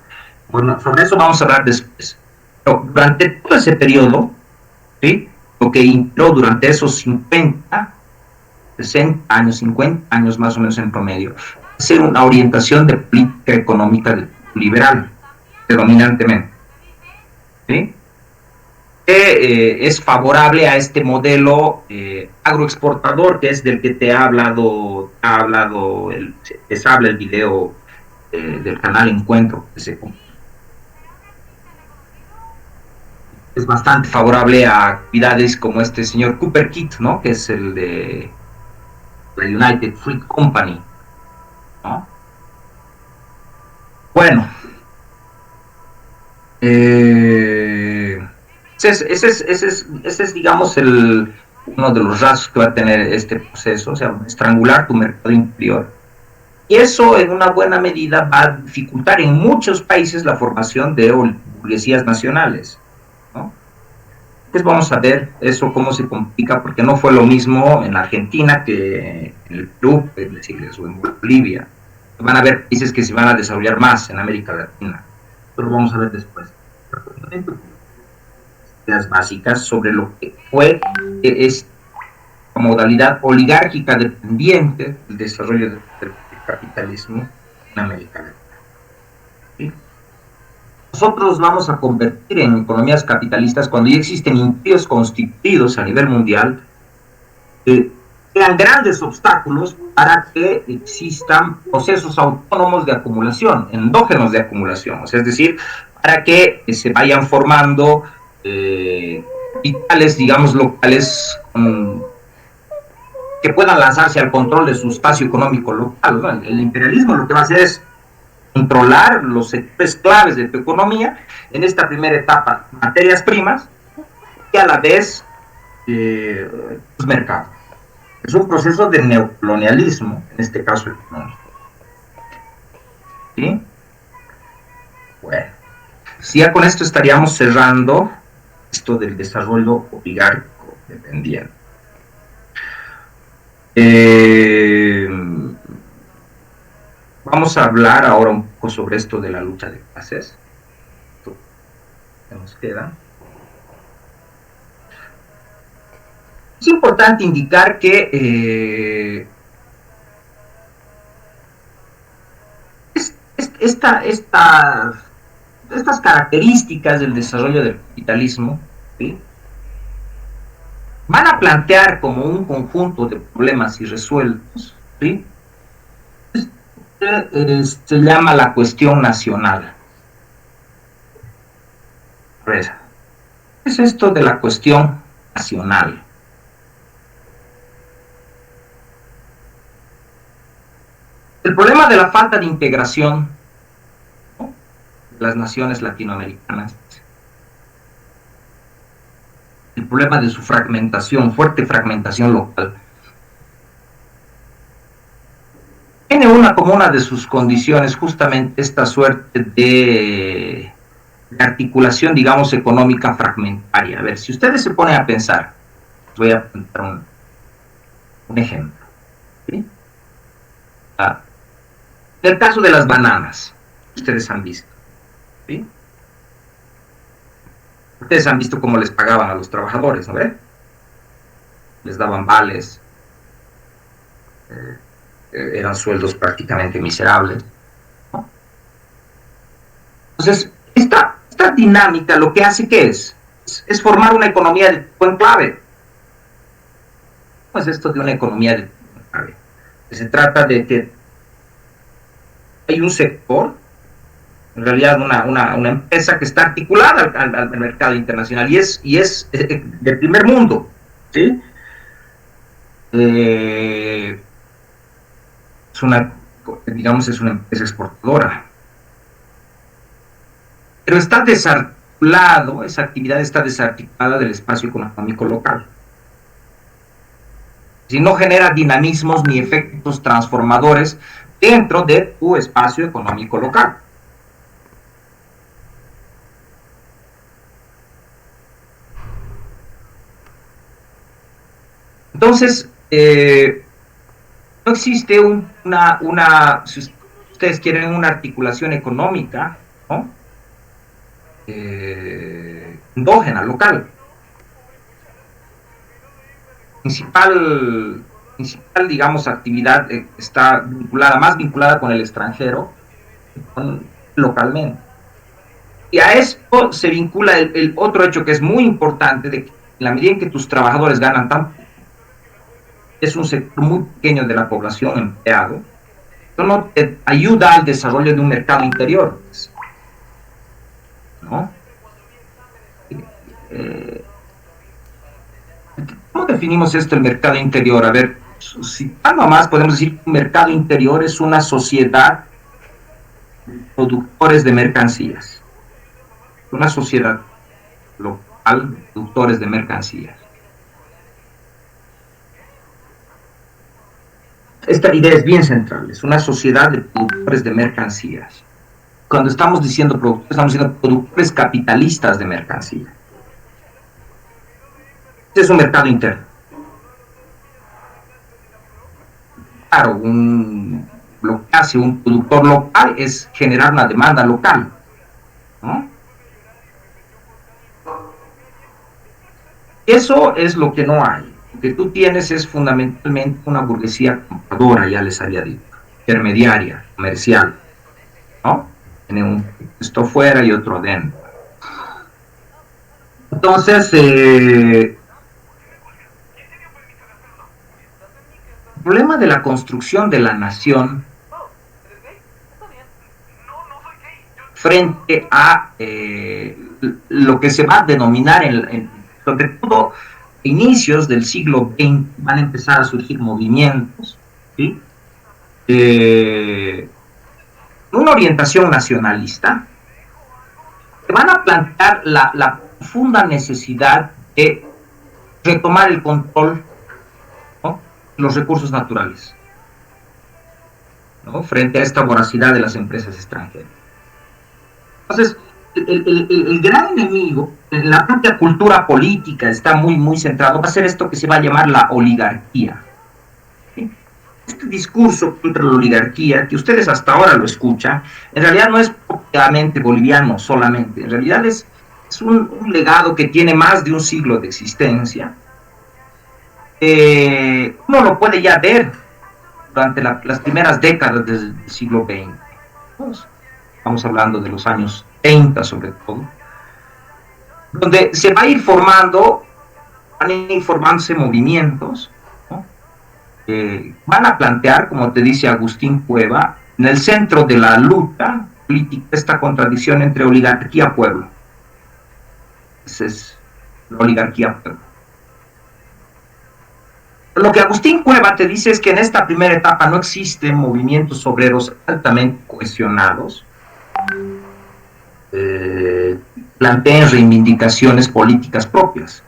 Bueno, sobre eso vamos a hablar después. Pero durante todo ese periodo, ¿sí? Lo que imperó durante esos 50, 60 años, 50 años más o menos en promedio, ser una orientación de política económica liberal, predominantemente, ¿sí? Es favorable a este modelo agroexportador, que es del que te ha hablado les habla el video del canal Encuentro, que es bastante favorable a actividades como este señor Cooper Kitt, ¿no? Que es el de la United Fruit Company, ¿no? Bueno, ese es, digamos, uno de los rasgos que va a tener este proceso, o sea, estrangular tu mercado interior. Y eso, en una buena medida, va a dificultar en muchos países la formación de burguesías nacionales, ¿no? Pues vamos a ver eso cómo se complica, porque no fue lo mismo en Argentina que en el Perú, es decir, o en Bolivia. Van a haber países que se van a desarrollar más en América Latina, pero lo vamos a ver después. Ideas básicas sobre lo que fue esta modalidad oligárquica dependiente del desarrollo del capitalismo en América Latina. ¿Sí? Nosotros vamos a convertir en economías capitalistas cuando ya existen imperios constituidos a nivel mundial que crean grandes obstáculos para que existan procesos autónomos de acumulación, endógenos de acumulación, o sea, es decir, para que se vayan formando capitales, digamos, locales, que puedan lanzarse al control de su espacio económico local, ¿no? El imperialismo lo que va a hacer es controlar los sectores claves de tu economía, en esta primera etapa, materias primas, y a la vez los mercados. Es un proceso de neocolonialismo, en este caso económico. ¿Sí? Bueno, si ya con esto estaríamos cerrando esto del desarrollo oligárquico dependiente. Vamos a hablar ahora un poco sobre esto de la lucha de clases. Esto que nos queda. Es importante indicar que estas características del desarrollo del capitalismo, ¿sí?, van a plantear como un conjunto de problemas irresueltos, ¿sí?, se llama la cuestión nacional. ¿Qué es esto de la cuestión nacional? El problema de la falta de integración, ¿no?, de las naciones latinoamericanas, el problema de su fragmentación, fuerte fragmentación local, tiene como una de sus condiciones justamente esta suerte de articulación, digamos, económica fragmentaria. A ver, si ustedes se ponen a pensar, voy a plantear un ejemplo, ¿sí? En el caso de las bananas, ustedes han visto, ¿sí? Ustedes han visto cómo les pagaban a los trabajadores, ¿no ve? Les daban vales, eran sueldos prácticamente miserables, ¿no? Entonces, esta dinámica lo que hace, ¿qué es? Es formar una economía de tipo enclave. ¿Cómo es esto de una economía de tipo enclave? Se trata de que hay un sector, en realidad una empresa que está articulada al mercado internacional y es del primer mundo, ¿sí? Digamos, es una empresa exportadora, pero está desarticulado, esa actividad está desarticulada del espacio económico local. Si no genera dinamismos ni efectos transformadores dentro de tu espacio económico local. Entonces, no existe si ustedes quieren, una articulación económica, ¿no?, endógena, local. Principal, digamos, actividad está más vinculada con el extranjero, localmente. Y a esto se vincula el otro hecho que es muy importante, de que en la medida en que tus trabajadores ganan tanto, es un sector muy pequeño de la población empleado, esto no te ayuda al desarrollo de un mercado interior, ¿no? ¿Cómo definimos esto, el mercado interior? A ver, citando más, podemos decir que un mercado interior es una sociedad de productores de mercancías, una sociedad local de productores de mercancías. Esta idea es bien central, es una sociedad de productores de mercancías. Cuando estamos diciendo productores, estamos diciendo productores capitalistas de mercancías. Este es un mercado interno. Claro, lo que hace un productor local es generar una demanda local, ¿no? Eso es lo que no hay. Lo que tú tienes es fundamentalmente una burguesía compradora, ya les había dicho, intermediaria, comercial, ¿no? Tiene un puesto fuera y otro adentro. Entonces, el problema de la construcción de la nación frente a lo que se va a denominar, sobre todo inicios del siglo XX, van a empezar a surgir movimientos, ¿sí? Una orientación nacionalista, que van a plantear la profunda necesidad de retomar el control, ¿no?, de los recursos naturales, ¿no?, frente a esta voracidad de las empresas extranjeras. Entonces, el gran enemigo, en la propia cultura política está muy centrado, va a ser esto que se va a llamar la oligarquía. ¿Sí? Este discurso contra la oligarquía, que ustedes hasta ahora lo escuchan, en realidad no es propiamente boliviano solamente, en realidad es un legado que tiene más de un siglo de existencia. Uno lo puede ya ver durante las primeras décadas del siglo XX. Pues, estamos hablando de los años 30 sobre todo, donde se va a ir formando, van a ir formándose movimientos, ¿no?, van a plantear, como te dice Agustín Cueva, en el centro de la lucha política esta contradicción entre oligarquía y pueblo. Esa es la oligarquía pueblo. Lo que Agustín Cueva te dice es que en esta primera etapa no existen movimientos obreros altamente cohesionados, planteen reivindicaciones políticas propias.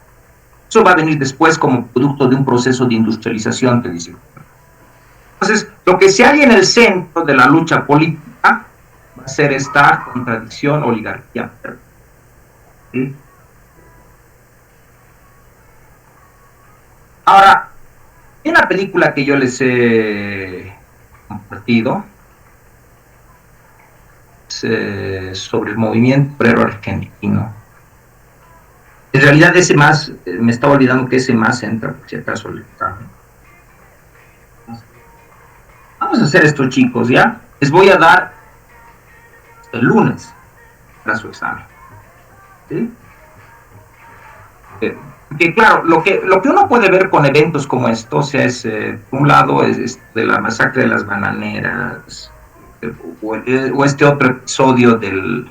Eso va a venir después como producto de un proceso de industrialización, te dice. Entonces, lo que se halla en el centro de la lucha política va a ser esta contradicción oligarquía. ¿Sí? Ahora, hay una película que yo les he compartido sobre el movimiento obrero argentino. En realidad ese más, me estaba olvidando que ese más entra, por si acaso le examen. Vamos a hacer esto, chicos, ¿ya? Les voy a dar el lunes para su examen. ¿Sí? Porque claro, lo que uno puede ver con eventos como estos es, por un lado, es de la masacre de las bananeras, o este otro episodio del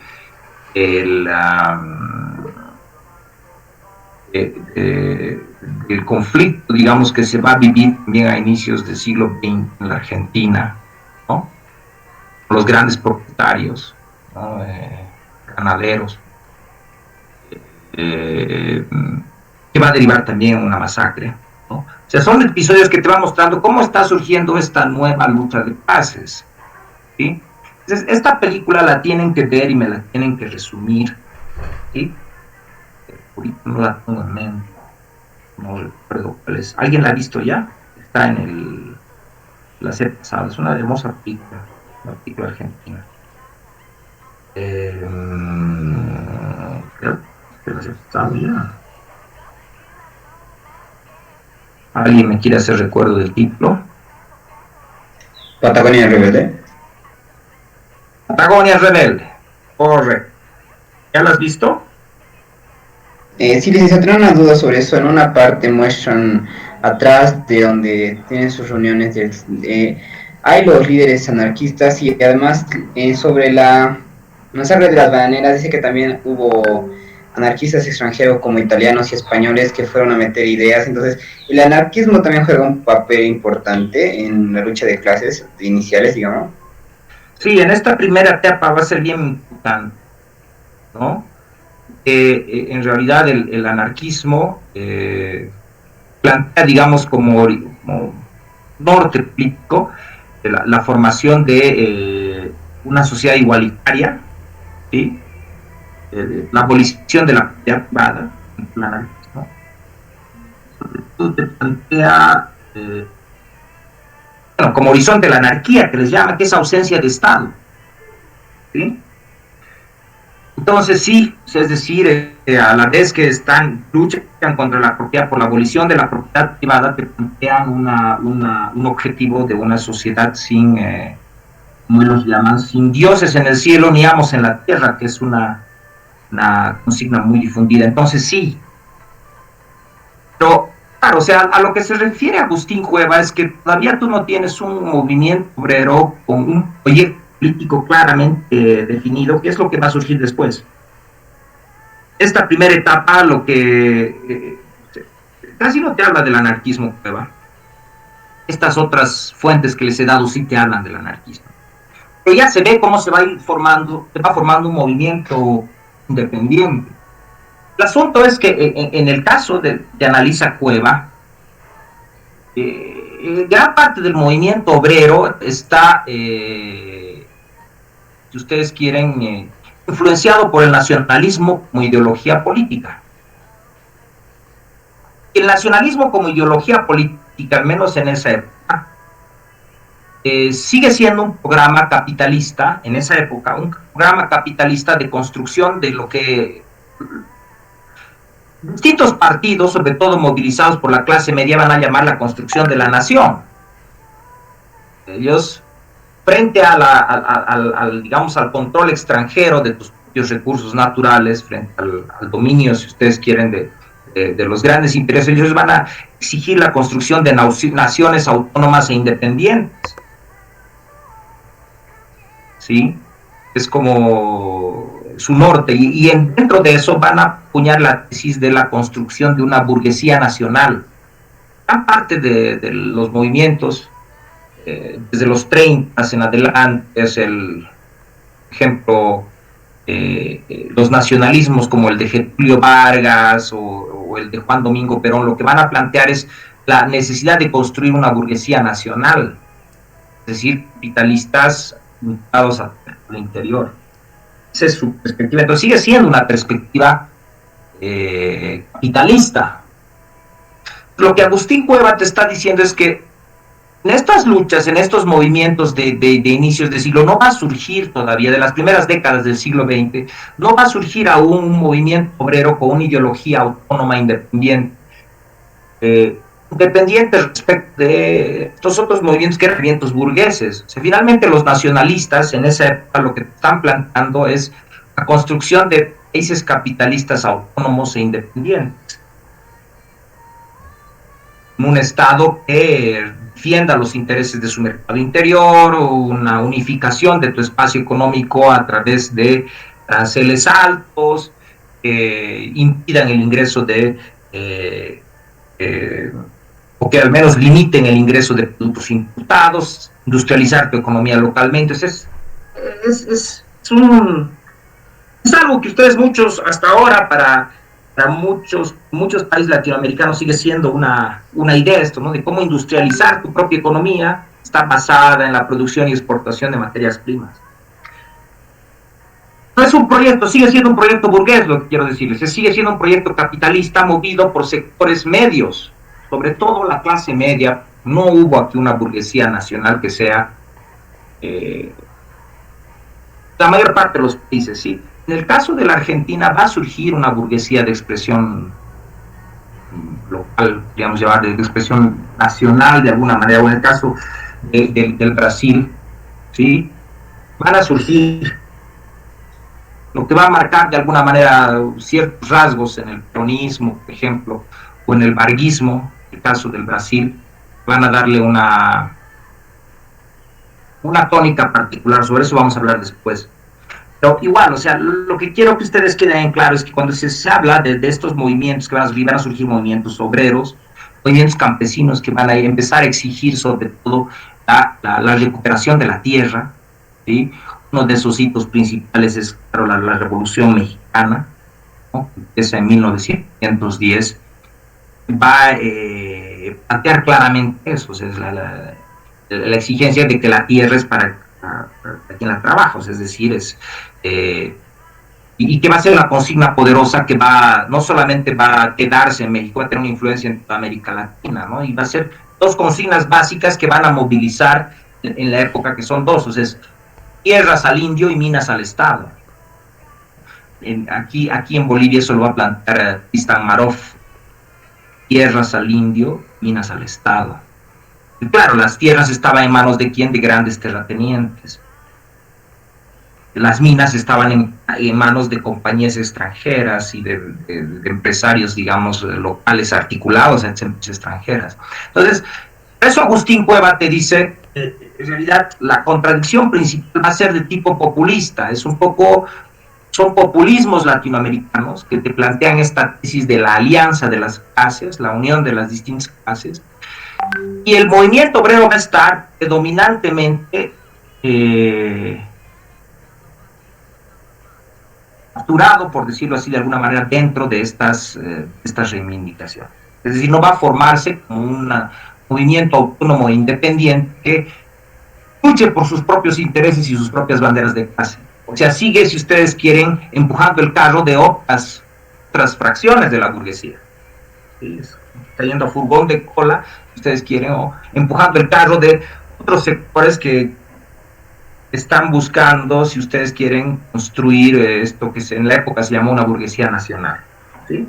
conflicto, digamos, que se va a vivir también a inicios del siglo XX en la Argentina, ¿no?, los grandes propietarios, ¿no?, ganaderos, que va a derivar también en una masacre, ¿no? O sea, son episodios que te van mostrando cómo está surgiendo esta nueva lucha de clases, ¿sí? Entonces, esta película la tienen que ver y me la tienen que resumir, ¿sí? Ahorita no la tengo en mente, no recuerdo cuál es. ¿Alguien la ha visto ya? Está en la serie pasada, es una hermosa película, una película argentina. Creo que la serie pasada ya. ¿Alguien me quiere hacer recuerdo del título? Patagonia Rebelde. Patagonia Rebelde, correcto. ¿Ya la has visto? Sí, licenciado, tenía una duda sobre eso. En una parte muestran atrás de donde tienen sus reuniones, hay los líderes anarquistas, y además sobre la masacre de las bananeras dice que también hubo anarquistas extranjeros como italianos y españoles que fueron a meter ideas. Entonces, el anarquismo también juega un papel importante en la lucha de clases iniciales, digamos. Sí, en esta primera etapa va a ser bien importante, ¿no? En realidad el anarquismo plantea, digamos, como norte político la formación de una sociedad igualitaria, ¿sí?, la abolición de la propiedad privada, el anarquismo. Sobre todo te plantea, bueno, como horizonte la anarquía, que les llama, que es ausencia de Estado, ¿sí? Entonces sí, es decir, a la vez que luchan contra la propiedad, por la abolición de la propiedad privada, te plantean un objetivo de una sociedad sin, como ellos llaman, sin dioses en el cielo ni amos en la tierra, que es una consigna muy difundida. Entonces sí, pero claro, o sea, a lo que se refiere Agustín Cueva es que todavía tú no tienes un movimiento obrero con un proyecto político claramente definido, que es lo que va a surgir después. Esta primera etapa, lo que casi no te habla del anarquismo, Cueva. Estas otras fuentes que les he dado sí te hablan del anarquismo. Pero ya se ve cómo se va formando un movimiento independiente. El asunto es que en el caso de Analiza Cueva, gran parte del movimiento obrero está, si ustedes quieren, influenciado por el nacionalismo como ideología política. El nacionalismo como ideología política, al menos en esa época, sigue siendo un programa capitalista, en esa época, un programa capitalista de construcción de lo que distintos partidos, sobre todo movilizados por la clase media, van a llamar la construcción de la nación. Ellos, frente digamos, al control extranjero de tus propios recursos naturales, frente al dominio, si ustedes quieren, de los grandes intereses, ellos van a exigir la construcción de naciones autónomas e independientes. ¿Sí? Es como su norte, y dentro de eso van a acuñar la tesis de la construcción de una burguesía nacional. Gran parte de los movimientos, desde los 30 en adelante, es el ejemplo, los nacionalismos como el de Getúlio Vargas o el de Juan Domingo Perón, lo que van a plantear es la necesidad de construir una burguesía nacional, es decir, capitalistas unificados al interior. Esa es su perspectiva. Entonces sigue siendo una perspectiva capitalista. Lo que Agustín Cueva te está diciendo es que en estas luchas, en estos movimientos de inicios de siglo, no va a surgir todavía, de las primeras décadas del siglo XX, no va a surgir aún un movimiento obrero con una ideología autónoma independiente, independiente respecto de estos otros movimientos que eran movimientos burgueses. O sea, finalmente los nacionalistas en esa época lo que están planteando es la construcción de países capitalistas autónomos e independientes. Un Estado que defienda los intereses de su mercado interior, una unificación de tu espacio económico a través de aranceles altos, que impidan el ingreso de o que al menos limiten el ingreso de productos importados, industrializar tu economía localmente. Entonces es algo que ustedes muchos, hasta ahora, para muchos países latinoamericanos sigue siendo una idea esto, ¿no? De cómo industrializar tu propia economía, está basada en la producción y exportación de materias primas. No es un proyecto, sigue siendo un proyecto burgués, lo que quiero decirles, sigue siendo un proyecto capitalista movido por sectores medios, sobre todo la clase media. No hubo aquí una burguesía nacional que sea la mayor parte de los países, ¿sí? En el caso de la Argentina va a surgir una burguesía de expresión local, digamos, llamar de expresión nacional de alguna manera, o en el caso del Brasil, ¿sí? Van a surgir lo que va a marcar de alguna manera ciertos rasgos en el peronismo, por ejemplo, o en el varguismo, el caso del Brasil, van a darle una tónica particular. Sobre eso vamos a hablar después. Pero igual, o sea, lo que quiero que ustedes queden en claro es que cuando se habla de estos movimientos que van a surgir movimientos obreros, movimientos campesinos que van a empezar a exigir sobre todo la recuperación de la tierra, ¿sí? Uno de esos hitos principales es, claro, la Revolución Mexicana, ¿no? Que empieza en 1910, va a plantear claramente eso, o sea, es la exigencia de que la tierra es para quien la trabaja, o sea, es decir, y que va a ser una consigna poderosa que no solamente va a quedarse en México, va a tener una influencia en toda América Latina, ¿no? Y va a ser dos consignas básicas que van a movilizar en la época, que son dos, o sea, es tierras al indio y minas al Estado. Aquí en Bolivia eso lo va a plantear Tristan Marov: tierras al indio, minas al Estado. Y claro, las tierras estaban en manos de quién, de grandes terratenientes. Las minas estaban en manos de compañías extranjeras y de empresarios, digamos, locales articulados en empresas extranjeras. Entonces, eso Agustín Cueva te dice, en realidad la contradicción principal va a ser de tipo populista, es un poco, son populismos latinoamericanos que te plantean esta tesis de la alianza de las clases, la unión de las distintas clases, y el movimiento obrero va a estar predominantemente capturado, por decirlo así de alguna manera, dentro de estas reivindicaciones. Es decir, no va a formarse como un movimiento autónomo e independiente que luche por sus propios intereses y sus propias banderas de clase. O sea, sigue, si ustedes quieren, empujando el carro de otras fracciones de la burguesía. ¿Sí? Está yendo a furgón de cola, si ustedes quieren, o empujando el carro de otros sectores que están buscando, si ustedes quieren, construir esto que en la época se llamó una burguesía nacional. ¿Sí?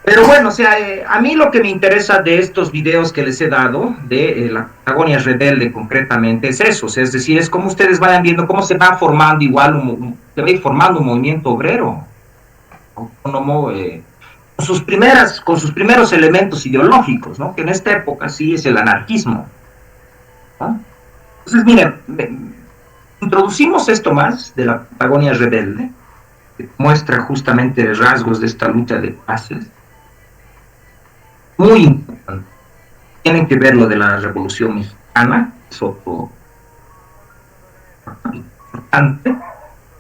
Pero bueno, o sea, a mí lo que me interesa de estos videos que les he dado, de la Patagonia Rebelde concretamente, es eso, o sea, es decir, es como ustedes vayan viendo cómo se va formando igual, se va a ir formando un movimiento obrero, autónomo, con sus primeros elementos ideológicos, ¿no? Que en esta época sí es el anarquismo, ¿no? Entonces, miren, introducimos esto más de la Patagonia Rebelde, que muestra justamente rasgos de esta lucha de clases, muy importante. Tienen que ver lo de la Revolución Mexicana, es otro importante.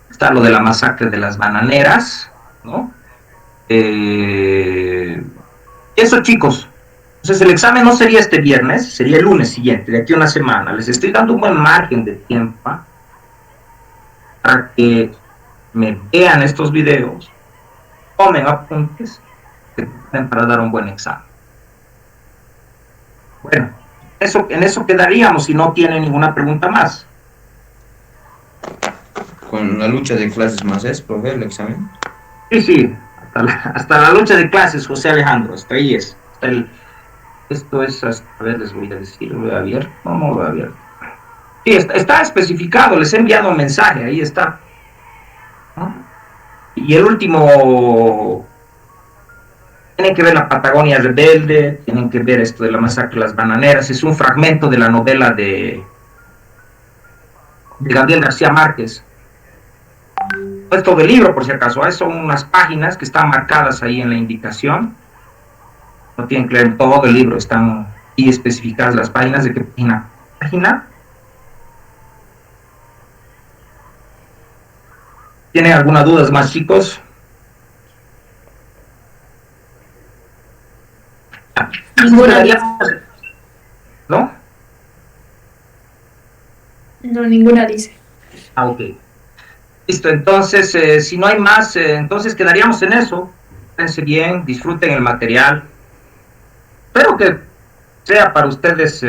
Está lo de la masacre de las bananeras, ¿no? Eso, chicos. Entonces, el examen no sería este viernes, sería el lunes siguiente, de aquí a una semana. Les estoy dando un buen margen de tiempo, ¿eh? Para que me vean estos videos, tomen apuntes, para dar un buen examen. Bueno, en eso quedaríamos si no tienen ninguna pregunta más. Con la lucha de clases más es, profe, el examen. Sí, hasta la lucha de clases, José Alejandro, hasta ahí es. Esto es, a ver, les voy a decir, lo he abierto, no lo he abierto. Sí, está especificado, les he enviado un mensaje, ahí está, ¿no? Y el último, tienen que ver la Patagonia Rebelde, tienen que ver esto de la masacre de las bananeras, es un fragmento de la novela de Gabriel García Márquez. No es todo el libro, por si acaso, son unas páginas que están marcadas ahí en la indicación. No tienen que leer todo el libro, están ahí especificadas las páginas, de qué página. ¿Tienen alguna duda más, chicos? Ninguna. ¿No? No, ninguna dice. Ok. Listo, entonces, si no hay más, entonces quedaríamos en eso. Quédense bien, disfruten el material. Espero que sea para ustedes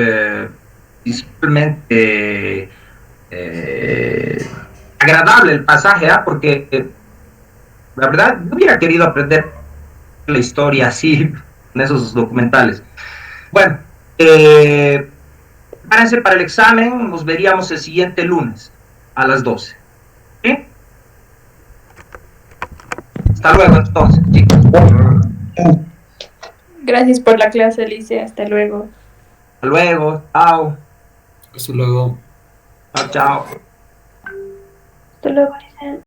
visiblemente agradable el pasaje, porque la verdad, yo hubiera querido aprender la historia así, en esos documentales. Bueno, prepárense para el examen, nos veríamos el siguiente lunes a las 12. ¿Sí? Hasta luego entonces, chicos. Gracias por la clase, Alicia. Hasta luego. Hasta luego, chao. Hasta luego. Chao, chao. Hasta luego, Alicia.